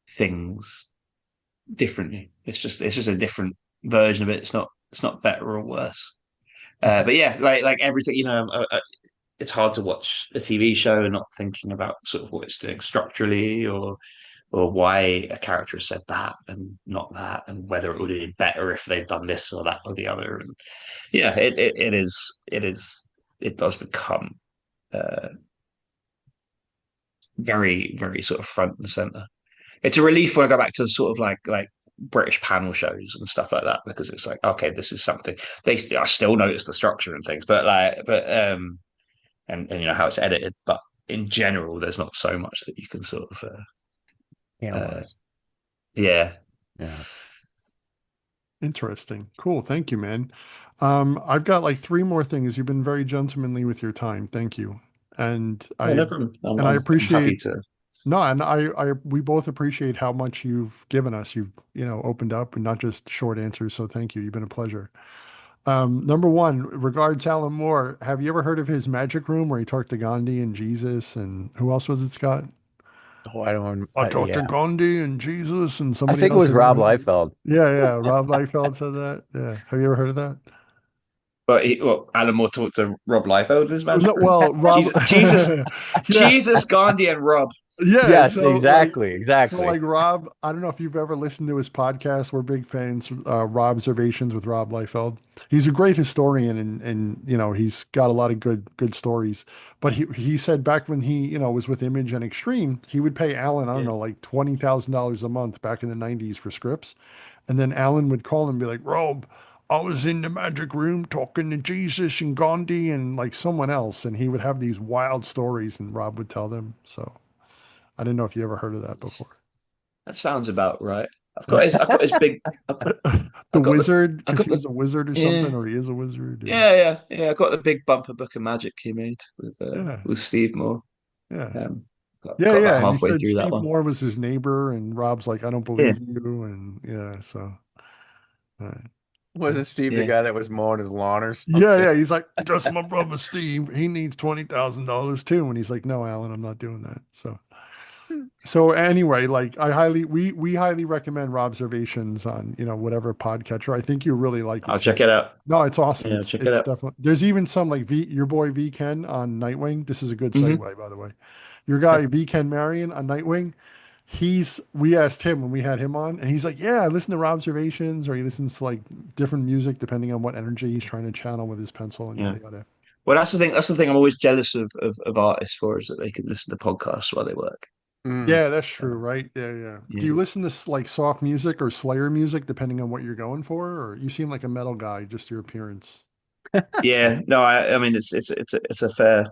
things differently. It's just a different version of it. It's not better or worse. But yeah, like everything, it's hard to watch a TV show and not thinking about sort of what it's doing structurally, or why a character has said that and not that, and whether it would have been better if they'd done this or that or the other. And yeah, it does become uh, very, very sort of front and center. It's a relief when I go back to sort of like British panel shows and stuff like that, because it's like, okay, this is something I still notice the structure and things, and how it's edited, but in general, there's not so much that you can sort of uh, analyze. yeah. Yeah. Interesting. Cool. Thank you, man. I've got like three more things. You've been very gentlemanly with your time. Thank you. And Yeah, I no problem. I'm, and I I'm, I'm happy appreciate to. No, and we both appreciate how much you've given us. You've, opened up and not just short answers. So thank you. You've been a pleasure. Number one, regards Alan Moore. Have you ever heard of his magic room where he talked to Gandhi and Jesus and who else was it, Scott? Oh, I don't. I talked Yeah, to Gandhi and Jesus and I somebody think it else was in there. Rob Liefeld. Yeah, yeah. Rob Liefeld said that. Yeah. Have you ever heard of that? But Alan Moore talked to Rob Liefeld in his Oh, magic no, room. well, Rob, Jesus, yeah. Jesus, Gandhi, and Rob. Yeah, Yes, so like exactly, so exactly. like Rob, I don't know if you've ever listened to his podcast. We're big fans. Rob Observations with Rob Liefeld. He's a great historian and he's got a lot of good stories. But he said back when he, was with Image and Extreme, he would pay Alan, I don't Yeah, know, like $20,000 a month back in the 90s for scripts. And then Alan would call him and be like, Rob, I was in the magic room talking to Jesus and Gandhi and like someone else. And he would have these wild stories and Rob would tell them. So I didn't know if you ever heard of that before. that sounds about right. Yeah. I've got his big, The I've got the, wizard, I've because got he the, was a wizard or yeah, something, or he is a wizard. And yeah. I got the big bumper book of magic he made yeah, with Steve Moore. yeah. Um, Yeah, got yeah. about And he halfway said through that Steve one. Moore was his neighbor, and Rob's like, I don't Yeah, believe you. And yeah, so Wasn't Steve the yeah. guy that was mowing his lawn or yeah, something? yeah. He's like, just my brother Steve. He needs $20,000 too. And he's like, no, Alan, I'm not doing that. So anyway, like we highly recommend Observations on, whatever podcatcher. I think you really like it I'll too. check it out. No, it's awesome. Yeah, I'll It's check it it's out. definitely there's even some like your boy V Ken on Nightwing. This is a good Hmm. segue, by the way. Your guy V Ken Marion on Nightwing. We asked him when we had him on, and he's like, yeah, I listen to Observations, or he listens to like different music depending on what energy he's trying to channel with his pencil and Yeah. yada yada. Well, that's the thing. That's the thing I'm always jealous of artists for is that they can listen to podcasts while they work. Mm. Yeah, that's true, Um, right? Yeah, yeah. Do you yeah. listen to like soft music or Slayer music depending on what you're going for? Or you seem like a metal guy, just your appearance. Yeah. No, I mean it's a fair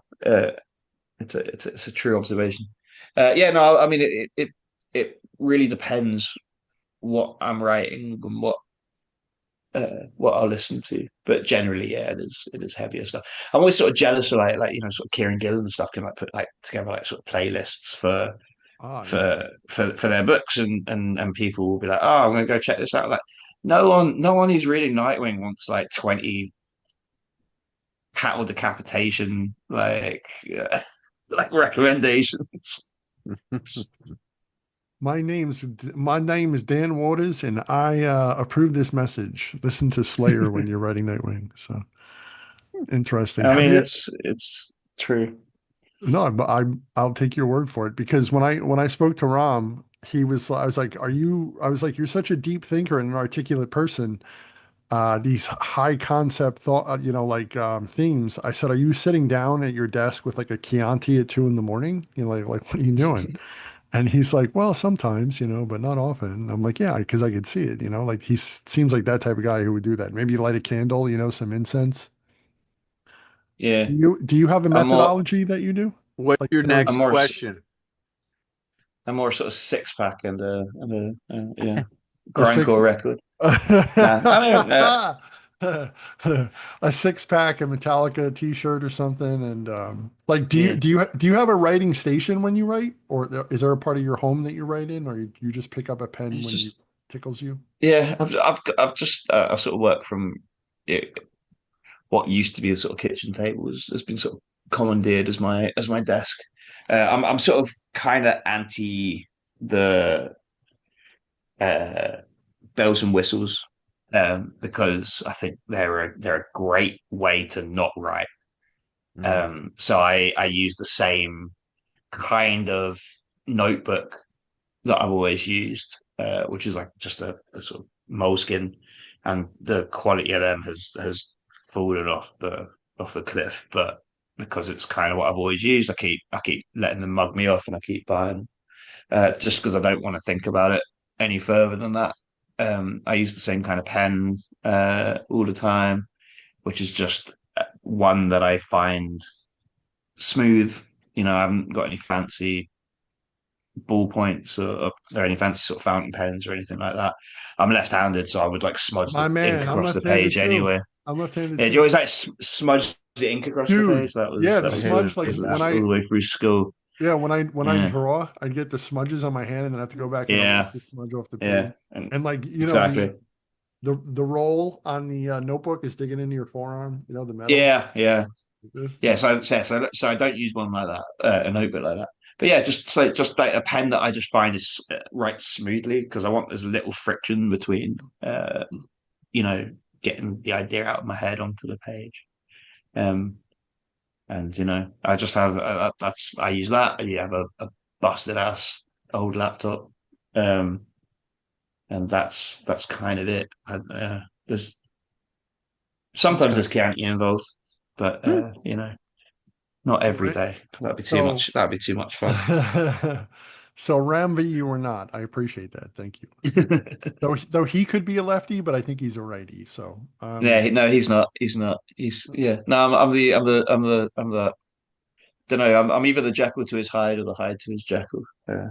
it's a true observation. Yeah. No, I mean it really depends what I'm writing and what I'll listen to. But generally, yeah, it is heavier stuff. I'm always sort of jealous of like sort of Kieran Gillen and stuff can like put like together like sort of playlists Ah, yeah. for their books and people will be like, oh, I'm gonna go check this out. Like no one who's reading Nightwing wants like 20 cattle decapitation like recommendations. My name is Dan Waters, and I approve this message. Listen to Slayer when you're writing Nightwing. So interesting. I Have mean, you? it's true. No, but I'll take your word for it because when I spoke to Ram, I was like, are you? I was like, you're such a deep thinker and an articulate person. These high concept thought, like themes. I said, are you sitting down at your desk with like a Chianti at 2 in the morning? Like what are you doing? And he's like, well, sometimes, but not often. I'm like, yeah, because I could see it, like seems like that type of guy who would do that. Maybe light a candle, some incense. Yeah, Do you have a I'm more methodology that you do? What's Like your for I'm next more question? I'm more sort of six pack and yeah a six grindcore record. Nah, I mean, a six pack, a Metallica t-shirt or something. And like, do you yeah, do you do you have a writing station when you write, or is there a part of your home that you write in, or you just pick up a pen it's when you just tickles you? yeah. I've just I sort of work from yeah, what used to be a sort of kitchen table has been sort of commandeered as my desk. I'm sort of kind of anti the uh, bells and whistles because I think they're a great way to not write. Mm. So I use the same kind of notebook that I've always used, which is like just a sort of moleskin, and the quality of them has fallen off the cliff. But because it's kind of what I've always used, I keep letting them mug me off, and I keep buying just because I don't want to think about it any further than that. I use the same kind of pen all the time, which is just one that I find smooth. I haven't got any fancy ballpoints or any fancy sort of fountain pens or anything like that. I'm left-handed, so I would like smudge My the ink man, I'm across the left-handed page too. anyway. I'm left-handed Yeah, do you too. always like smudge the ink across the Dude, page? That was yeah, the that was Yeah. smudge, always like that when was all I the way through school. Yeah, when I Yeah, draw, I get the smudges on my hand and then I have to go back and erase yeah, the smudge off the yeah, page. and And like, exactly. the roll on the notebook is digging into your forearm, the metal. Yeah, yeah. Like this. Yeah, so I don't use one like that, a notebook like that. But yeah, just like a pen that I just find is writes smoothly because I want as little friction between, you know, getting the idea out of my head onto the page. Um, and I just have I use that. You have a busted ass old laptop, um, and that's kind of it. There's sometimes Okay. there's Chianti involved, but not every Right. day. That'd be too So much. That'd be too much fun. so Ramvi you or not, I appreciate that. Thank you. Though he could be a lefty, but I think he's a righty. So Yeah, no, he's not. He's not. He's yeah. No, I'm the. Don't know. I'm either the Jekyll to his Hyde or the Hyde to his Jekyll.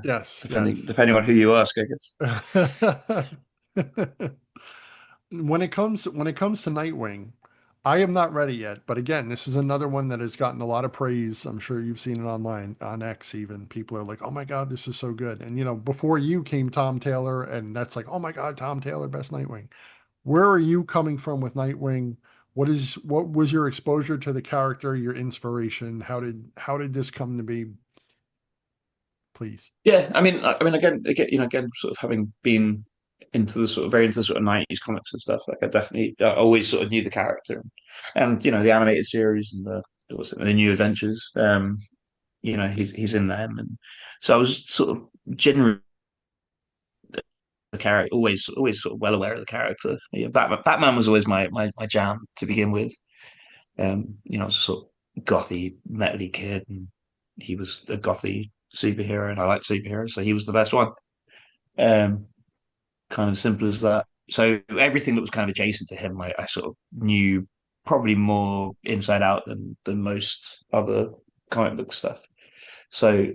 yes, Depending yes. depending on who you ask, I guess. When it comes to Nightwing, I am not ready yet. But again, this is another one that has gotten a lot of praise. I'm sure you've seen it online on X even. People are like, "Oh my God, this is so good." And before you came Tom Taylor, and that's like, "Oh my God, Tom Taylor, best Nightwing." Where are you coming from with Nightwing? What was your exposure to the character, your inspiration? How did this come to be? Please. Yeah, I mean, again, sort of having been into the sort of very into the sort of 90s comics and stuff, like I definitely always sort of knew the character, and the animated series and the New Adventures. He's in them, and so I was sort of generally the character, always sort of well aware of the character. Yeah, Batman was always my jam to begin with. I was a sort of gothy, metally kid, and he was a gothy superhero, and I like superheroes, so he was the best one. Um, Kind of simple as that. So everything that was kind of adjacent to him, I sort of knew probably more inside out than most other comic book stuff. So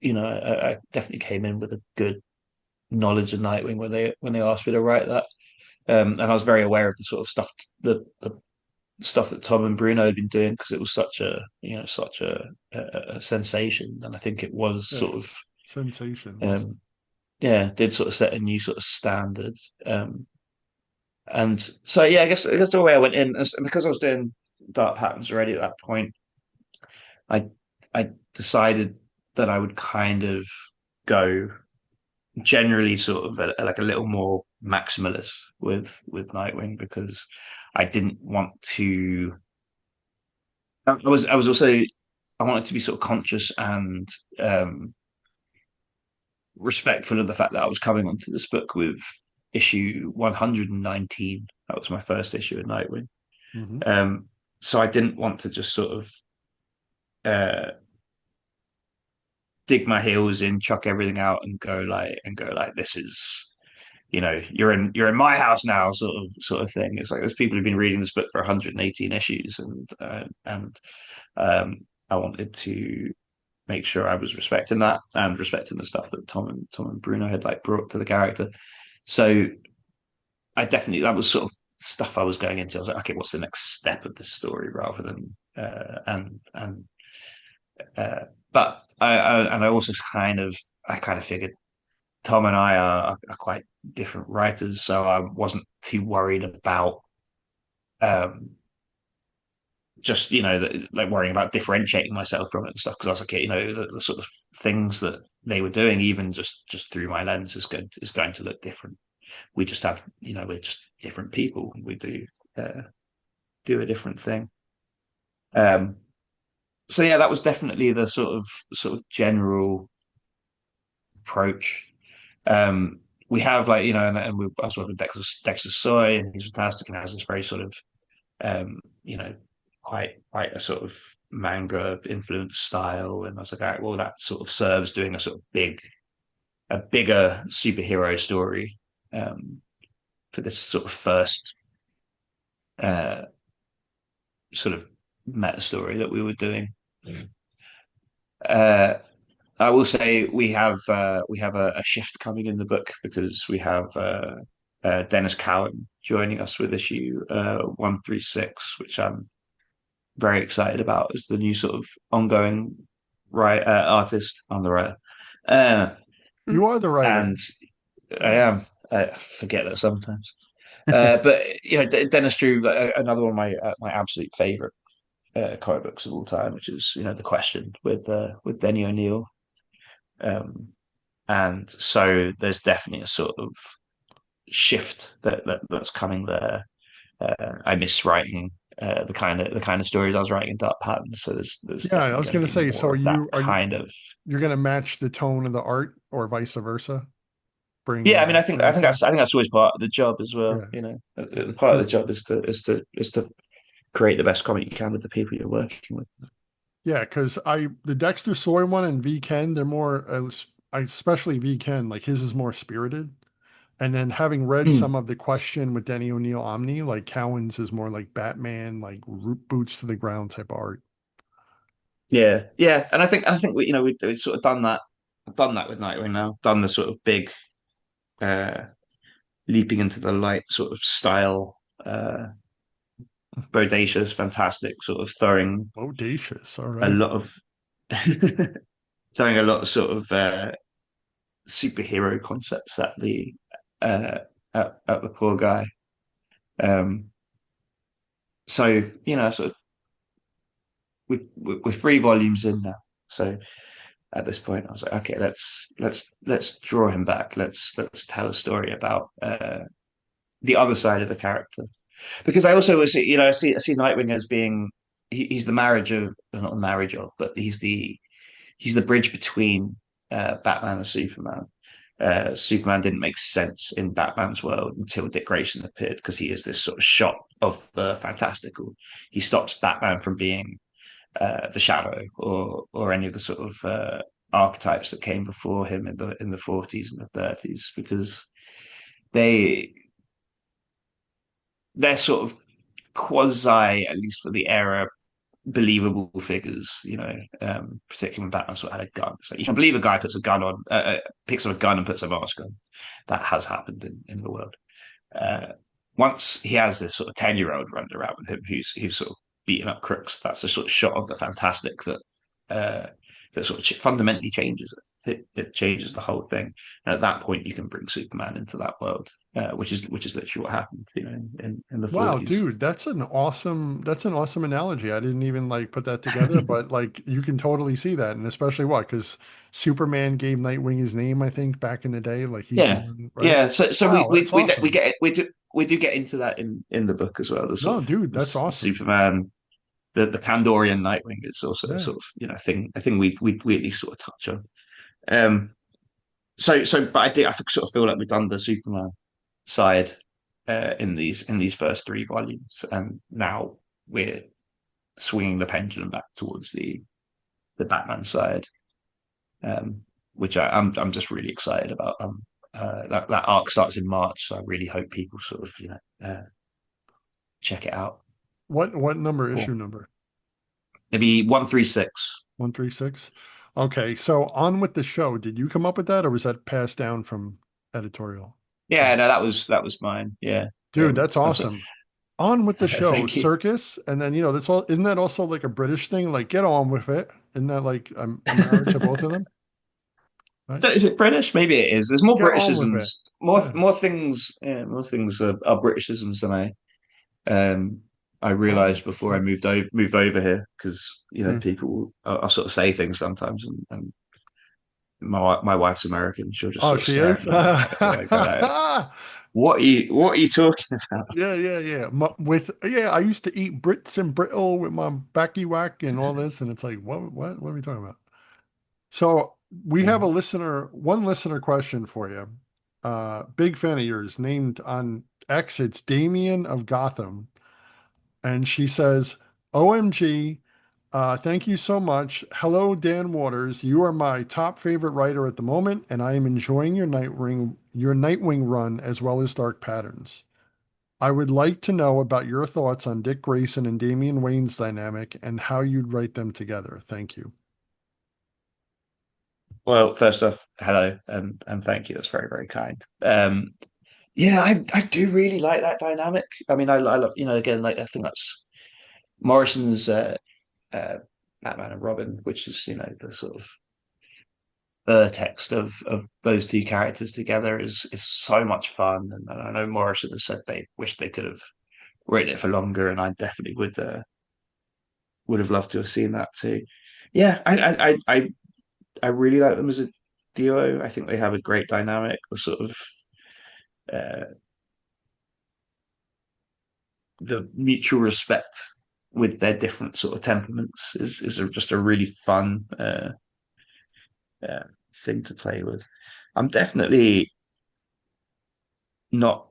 I definitely came in with a good knowledge of Nightwing when they asked me to write that. And I was very aware of the sort of stuff, the stuff that Tom and Bruno had been doing because it was such a sensation, and I think it was Yeah. sort of Sensation. Listen. um, yeah, did sort of set a new sort of standard. And so yeah, I guess the way I went in, and because I was doing dark patterns already at that point, I I decided that I would kind of go generally sort of like a little more maximalist with Nightwing because I didn't want to. I was also I wanted to be sort of conscious and um, respectful of the fact that I was coming onto this book with issue 119. That was my first issue of Nightwing. Hmm. Um, so I didn't want to just sort of uh, dig my heels in, chuck everything out, and go like this is you're in my house now, sort of thing. It's like there's people who've been reading this book for 118 issues, and um, I wanted to make sure I was respecting that and respecting the stuff that Tom and Bruno had like brought to the character. So I definitely that was sort of stuff I was going into. I was like, okay, what's the next step of this story rather than and uh, but I also I kind of figured Tom and I are quite different writers, so I wasn't too worried about um, just like worrying about differentiating myself from it and stuff because I was like, okay, the sort of things that they were doing, even just through my lens, is going to look different. We just have, we're just different people. We do a different thing. Um, so yeah, that was definitely the sort of general approach. We have like I was working with Dexter Soy, and he's fantastic and has this very sort of um, you know quite a sort of manga influenced style, and I was like, all right, well that sort of serves doing a bigger superhero story for this sort of first uh, sort of meta story that we were doing. Uh, I will say we have a shift coming in the book because we have Dennis Cowan joining us with issue 136, which I'm very excited about as the new sort of ongoing right artist. I'm the writer. Uh, You are the writer. and I Yeah. am. I forget that sometimes. But Dennis Drew, another one of my absolute favorite comic books of all time, which is The Question with Denny O'Neil. Um, and so there's definitely a sort of shift that's coming there. I miss writing the kind of stories I was writing in Dark Patterns. So there's Yeah, I definitely was going to gonna be say, so more are of that you kind of. you're gonna match the tone of the art or vice versa? Yeah, Bring I mean, bring some. I think that's always part of the job as well. Yeah, yeah. Part of the job is to create the best comic you can with the people you're working with. Yeah, because the Dexter Soy one and V Ken, they're more, especially V Ken, like his is more spirited. And then having read Mm. some of the Question with Denny O'Neil Omni, like Cowan's is more like Batman, like boots to the ground type art. Yeah, yeah, and I think we sort of done that with Nightwing now. Done the sort of big uh leaping into the light sort of style, bodacious, fantastic, sort of Bodacious, all a right. lot of throwing a lot of sort of superhero concepts uh at the poor guy. Um, so sort of we're 3 volumes in now. So at this point, I was like, okay, let's draw him back. Let's tell a story about the other side of the character. Because I also was, I see Nightwing as being he's the marriage of not the marriage of, but he's the bridge between Batman and Superman. Superman didn't make sense in Batman's world until Dick Grayson appeared because he is this sort of shot of the fantastical. He stops Batman from being the Shadow or any of the sort of archetypes that came before him in the 40s and the 30s because they they're sort of quasi, at least for the era, believable figures. Particularly when Batman sort of had a gun. So you can believe a guy picks up a gun and puts a mask on. That has happened in the world. Uh, Once he has this sort of 10-year-old running around with him who's sort of beating up crooks, that's a sort of shot of the fantastic uh, that sort of fundamentally changes it. It changes the whole thing. And at that point, you can bring Superman into that world, which is literally what happened, in the Wow, 40s. dude, that's an awesome analogy. I didn't even like put that together, but like you can totally see that, and especially what, because Superman gave Nightwing his name, I think, back in the day. Like he's the Yeah, one, right? yeah. So we Wow, we that's we we awesome. get we do get into that in the book as well. The sort No, of dude, that's the awesome. Superman, the Kandorian Nightwing is also a Yeah. sort of thing we at least sort of touch on. Um, but I sort of feel like we've done the Superman side in these first 3 volumes, and now we're swinging the pendulum back towards the Batman side, um, which I'm just really excited about. That arc starts in March, so I really hope people sort of check it out. What number, Cool. issue number? Maybe 136. 136. Okay, so on with the show. Did you come up with that, or was that passed down from editorial? Yeah, no, that was mine. Yeah, Dude, that's that's awesome. On with the show, thank you. circus, and then that's all. Isn't that also like a British thing? Like, get on with it. Isn't that like a marriage of both of them? Right? Is it British? Maybe it is. There's more Get on with Britishisms, it. more Yeah. more things. Yeah, more things are Britishisms than um I Oh, realized before I interesting. moved over here because Hmm. people I'll sort of say things sometimes and my wife's American. She'll just Oh, sort of she stare at is. me and I go like, Yeah, what are you talking about? yeah, yeah. I used to eat Brits and brittle with my backy whack and all this, and it's like, what are we talking about? So we have one listener question for you. Big fan of yours, named on X. It's Damien of Gotham. And she says, OMG, thank you so much. Hello, Dan Waters. You are my top favorite writer at the moment, and I am enjoying your Nightwing run as well as Dark Patterns. I would like to know about your thoughts on Dick Grayson and Damian Wayne's dynamic and how you'd write them together. Thank you. Well, first off, hello and thank you. That's very, very kind. Yeah, I do really like that dynamic. I mean, I love again, like I think that's Morrison's. Batman and Robin, which is the sort of text of those two characters together is so much fun. And I know Morrison has said they wish they could have written it for longer, and I definitely would have loved to have seen that too. Yeah, I really like them as a duo. I think they have a great dynamic. The sort of uh, the mutual respect with their different sort of temperaments is just a really fun uh, thing to play with. I'm definitely not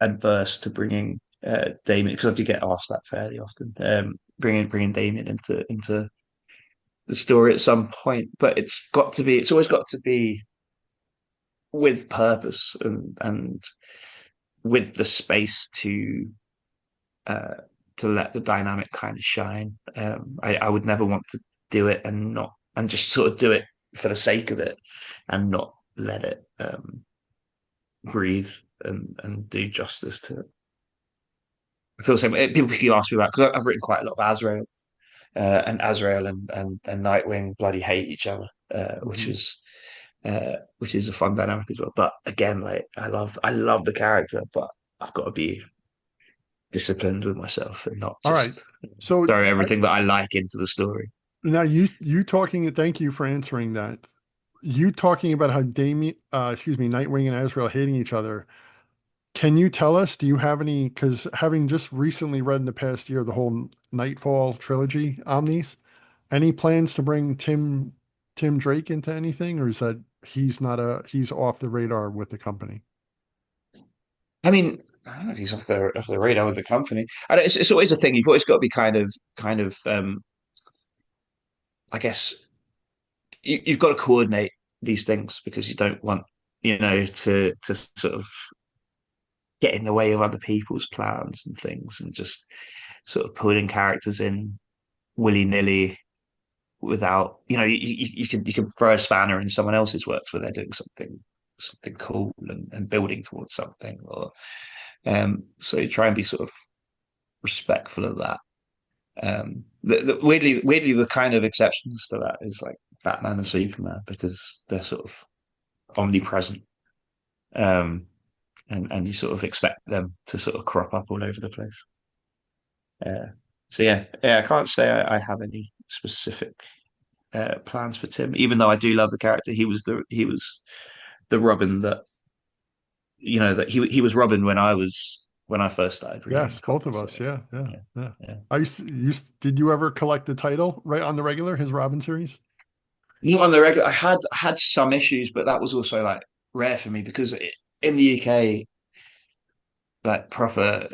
adverse to bringing Damien, because I do get asked that fairly often. Bringing Damien into the story at some point, but it's always got to be with purpose and with the space uh, to let the dynamic kind of shine. I would never want to do it and just sort of do it for the sake of it and not let it breathe and do justice to it. I feel the same way. People keep asking me about, because I've written quite a lot of Azrael, and Azrael and Nightwing bloody hate each other, Mhm. which is a fun dynamic as well. But again, like I love the character, but I've got to be disciplined with myself and not All right. just So throw everything that I like into the story. now you talking, thank you for answering that. You talking about how Nightwing and Azrael hating each other. Can you tell us, do you have any, because having just recently read in the past year the whole Nightfall trilogy Omnis, any plans to bring Tim Drake into anything, or is that he's off the radar with the company? I mean, I don't know if he's off the radar with the company. And it's always a thing. You've always got to be kind of I guess you've got to coordinate these things, because you don't want to sort of get in the way of other people's plans and things, and just sort of putting characters in willy nilly without you can throw a spanner in someone else's works where they're doing something cool and building towards something, or so you try and be sort of respectful of that. Weirdly, the kind of exceptions to that is like Batman and Superman, because they're sort of omnipresent, um, and you sort of expect them to sort of crop up all over the place. So yeah, I can't say I have any specific plans for Tim, even though I do love the character. He was the Robin that that he was Robin when I first started reading Yes, the both of comics. So us. Yeah, yeah, yeah, yeah. yeah. Did you ever collect the title right on the regular, his Robin series? Not on the regular. I had some issues, but that was also like rare for me, because in the UK, like proper,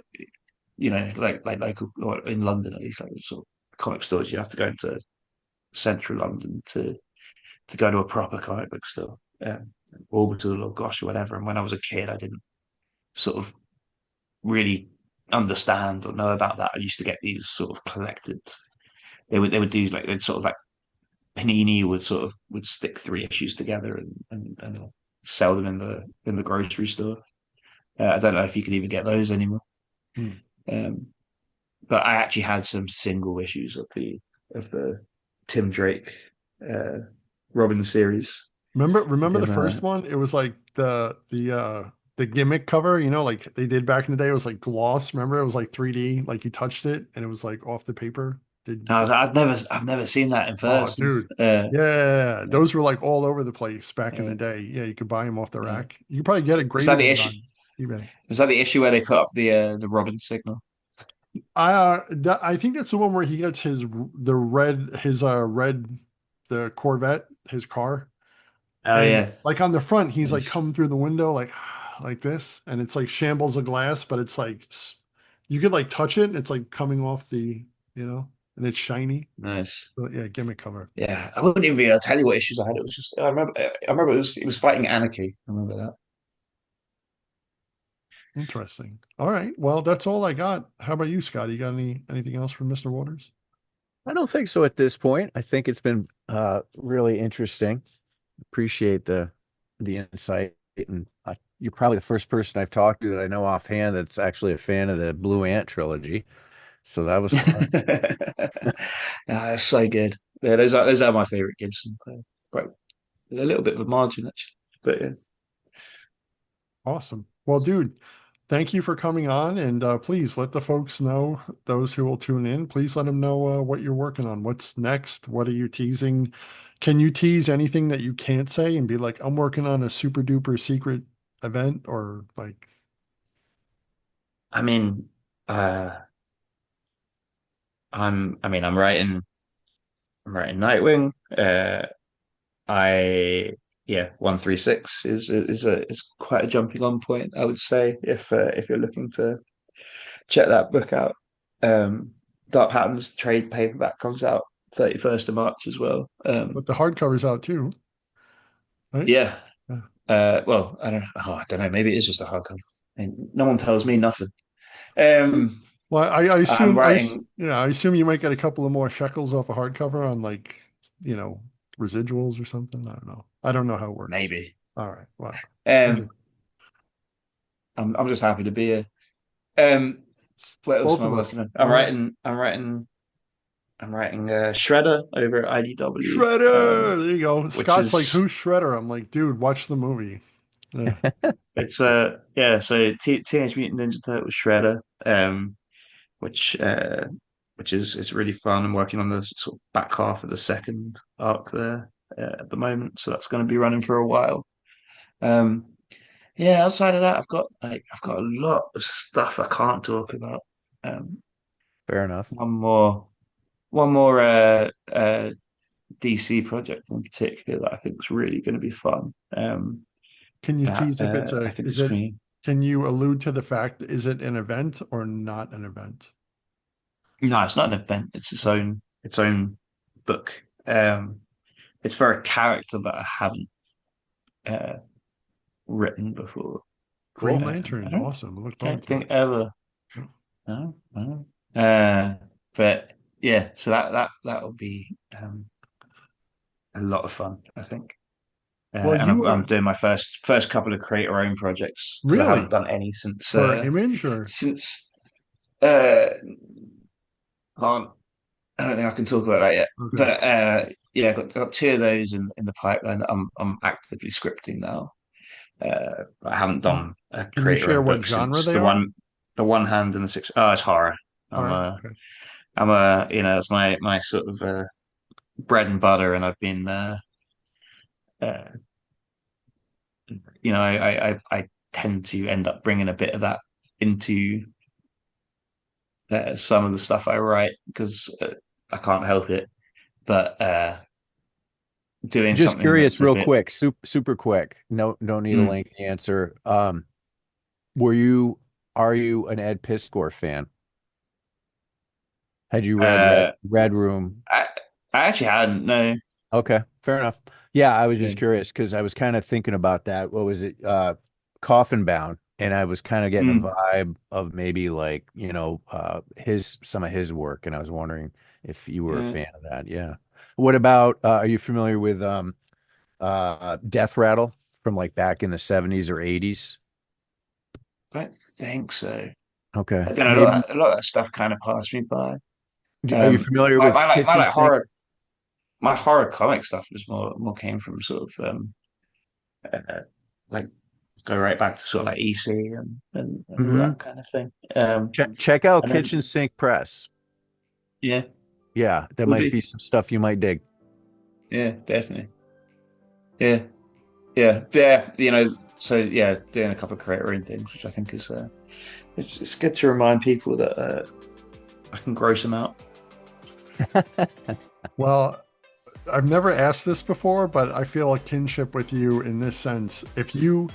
like local, or in London at least, like sort of comic stores, you have to go into central London to go to a proper comic book store, Orbital or Gosh or whatever. And when I was a kid, I didn't sort of really understand or know about that. I used to get these sort of collected. They would do like they'd sort of like Panini would stick three issues together and sell them in the grocery store. I don't know if you can even get those anymore. Hmm. Um, but I actually had some single issues of the Tim Drake uh, Robin series. Remember the Then first one? It was like the gimmick cover, like they did back in the day. It was like gloss. Remember, it was like 3D, like you touched it and it was like off the paper. I was like, I've never seen that in Oh, person. dude. Yeah, Yeah, those were like all over the place back in the yeah, day. Yeah, you could buy them off the yeah. rack. You could probably get it Was that graded the even issue? on eBay. Was that the issue where they put up the Robin signal? I think that's the one where he gets the Corvette, his car. Oh And yeah, like on the front, he's like nice, coming through the window like like this, and it's like shambles of glass, but it's like you could like touch it, and it's like coming off and it's shiny. nice. So, yeah, gimmick cover. Yeah, I wouldn't even be able to tell you what issues I had. It was just I remember it was fighting Anarchy. I remember that. Interesting. All right. Well, that's all I got. How about you, Scott? You got anything else from Mr. Waters? I don't think so at this point. I think it's been really interesting. Appreciate the insight, and you're probably the first person I've talked to that I know offhand that's actually a fan of the Blue Ant trilogy. So that was fun. Ah, that's so good. Yeah, those are my favorite Gibson. Quite a little bit of a margin actually, but yeah. Awesome. Well, dude, thank you for coming on, and please let the folks know, those who will tune in, please let them know what you're working on. What's next? What are you teasing? Can you tease anything that you can't say and be like, I'm working on a super duper secret event or like, I mean, uh, I'm writing Nightwing. I yeah, 136 is quite a jumping on point, I would say, if you're looking to check that book out. Um, Dark Patterns trade paperback comes out 31st of March as well. but the hardcover's out too, right? Yeah. Yeah. Well, I don't know. Oh, I don't know. Maybe it is just a hardcover. I mean, no one tells me nothing. Um, Well, I I'm assume writing yeah, I assume you might get a couple of more shekels off a hardcover on like, you know, residuals or something. I don't know. I don't know how it works. maybe. All right. Well, Um, I'm just happy to be here. Um, what else both am I of working us. on? All right. I'm writing Shredder over at IDW, Shredder. There you go. which Scott's like, is who's Shredder? I'm like, dude, watch the movie. Yeah. it's yeah. So Teenage Mutant Ninja Turtles Shredder, which is really fun. I'm working on the sort of back half of the second arc there at the moment, so that's going to be running for a while. Um, yeah. Outside of that, I've got a lot of stuff I can't talk about. Um, Fair enough. one more DC project in particular that I think is really going to be fun. Can you That tease if it's I a, think is it's it, going. can you allude to the fact, is it an event or not an event? No, it's not an event. It's its own book. It's for a character that I haven't uh, written before. Green I Lantern. don't Awesome. I look forward don't to think it. ever. No, no. But yeah, so that will be a lot of fun, I think. Well, And you I'm were doing my first couple of create your own projects because I haven't really done any since for Image or since uh can't I don't think I can talk about that yet. okay. But yeah, got two of those in the pipeline that I'm actively scripting now. But I haven't Can, done a can you create your share own what book genre since they the are? one hand and the six. Oh, it's horror. I'm Horror. a Okay. I'm a that's my sort of bread and butter, and I've been uh, I tend to end up bringing a bit of that into some of the stuff I write because I can't help it. But doing Just something curious, that's a real bit quick, super quick. No, don't need a mm, lengthy answer. Were you, are you an Ed Piskor fan? Had you read uh, Red Room? I I actually hadn't no. Okay, fair enough. Yeah, I was just Yeah. curious because I was kind of thinking about that. What was it? Coffin Bound, and I was kind of getting a Mm, vibe of maybe like, his some of his work, and I was wondering if you were a yeah. fan of that. Yeah. What about are you familiar with Death Rattle from like back in the 70s or 80s? I don't think so. Okay. I don't know. Maybe A lot of that stuff kind of passed me by. are you familiar My, with my like my Kitchen like Sink? horror comic stuff was more came from sort of uh, like go right back to sort of like EC and all Hmm. that kind of thing. Check out And then Kitchen Sink Press. yeah, Yeah, there will might do. be some stuff you might dig. Yeah, definitely. Yeah, yeah. So yeah, doing a couple of creator own things, which I think is it's good to remind people that I can gross them out. Well, I've never asked this before, but I feel a kinship with you in this sense. If you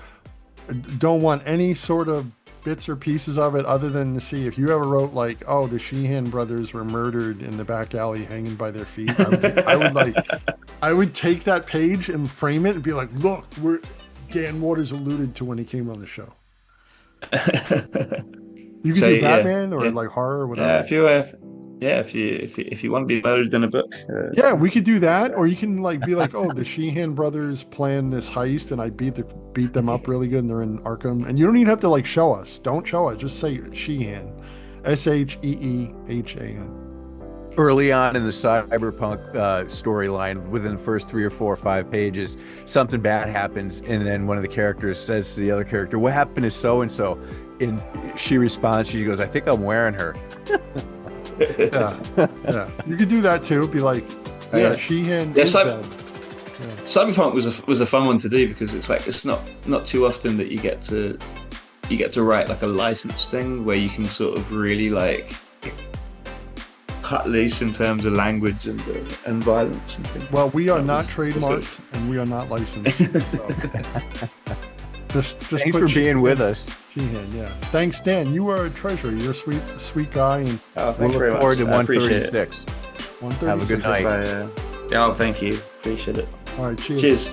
don't want any sort of bits or pieces of it other than to see if you ever wrote like, oh, the Sheehan brothers were murdered in the back alley hanging by their feet, I would take that page and frame it and be like, look, we're Dan Waters alluded to when he came on the show. You could So do yeah, Batman or yeah. like horror or Yeah, whatever. if you yeah, if you want to be murdered in a book, Yeah, we could do that, or you can like be like, "Oh, the Sheehan brothers planned this heist, and I beat them up really good, and they're in Arkham." And you don't even have to like show us. Don't show us. Just say Sheehan, Sheehan. early on in the cyberpunk storyline, within the first 3 or 4 or 5 pages, something bad happens, and then one of the characters says to the other character, "What happened to so and so?" And she responds, she goes, "I think I'm wearing her." Yeah, yeah. You could do that too. Be like, Yeah. Sheehan Yeah, is dead. Cyberpunk was a fun one to do because it's like it's not too often that you get to write like a licensed thing where you can sort of really like cut loose in terms of language and violence and things. Well, we are not That's trademarked and we are not licensed. So. just Thanks put for being with us. Sheehan, yeah. Thanks, Dan. You are a treasure. You're a sweet guy, and Oh, We'll thanks very look forward to much. I appreciate it. 136. 136. Have a good night. Oh, thank you. Appreciate it. All right, cheers. Cheers.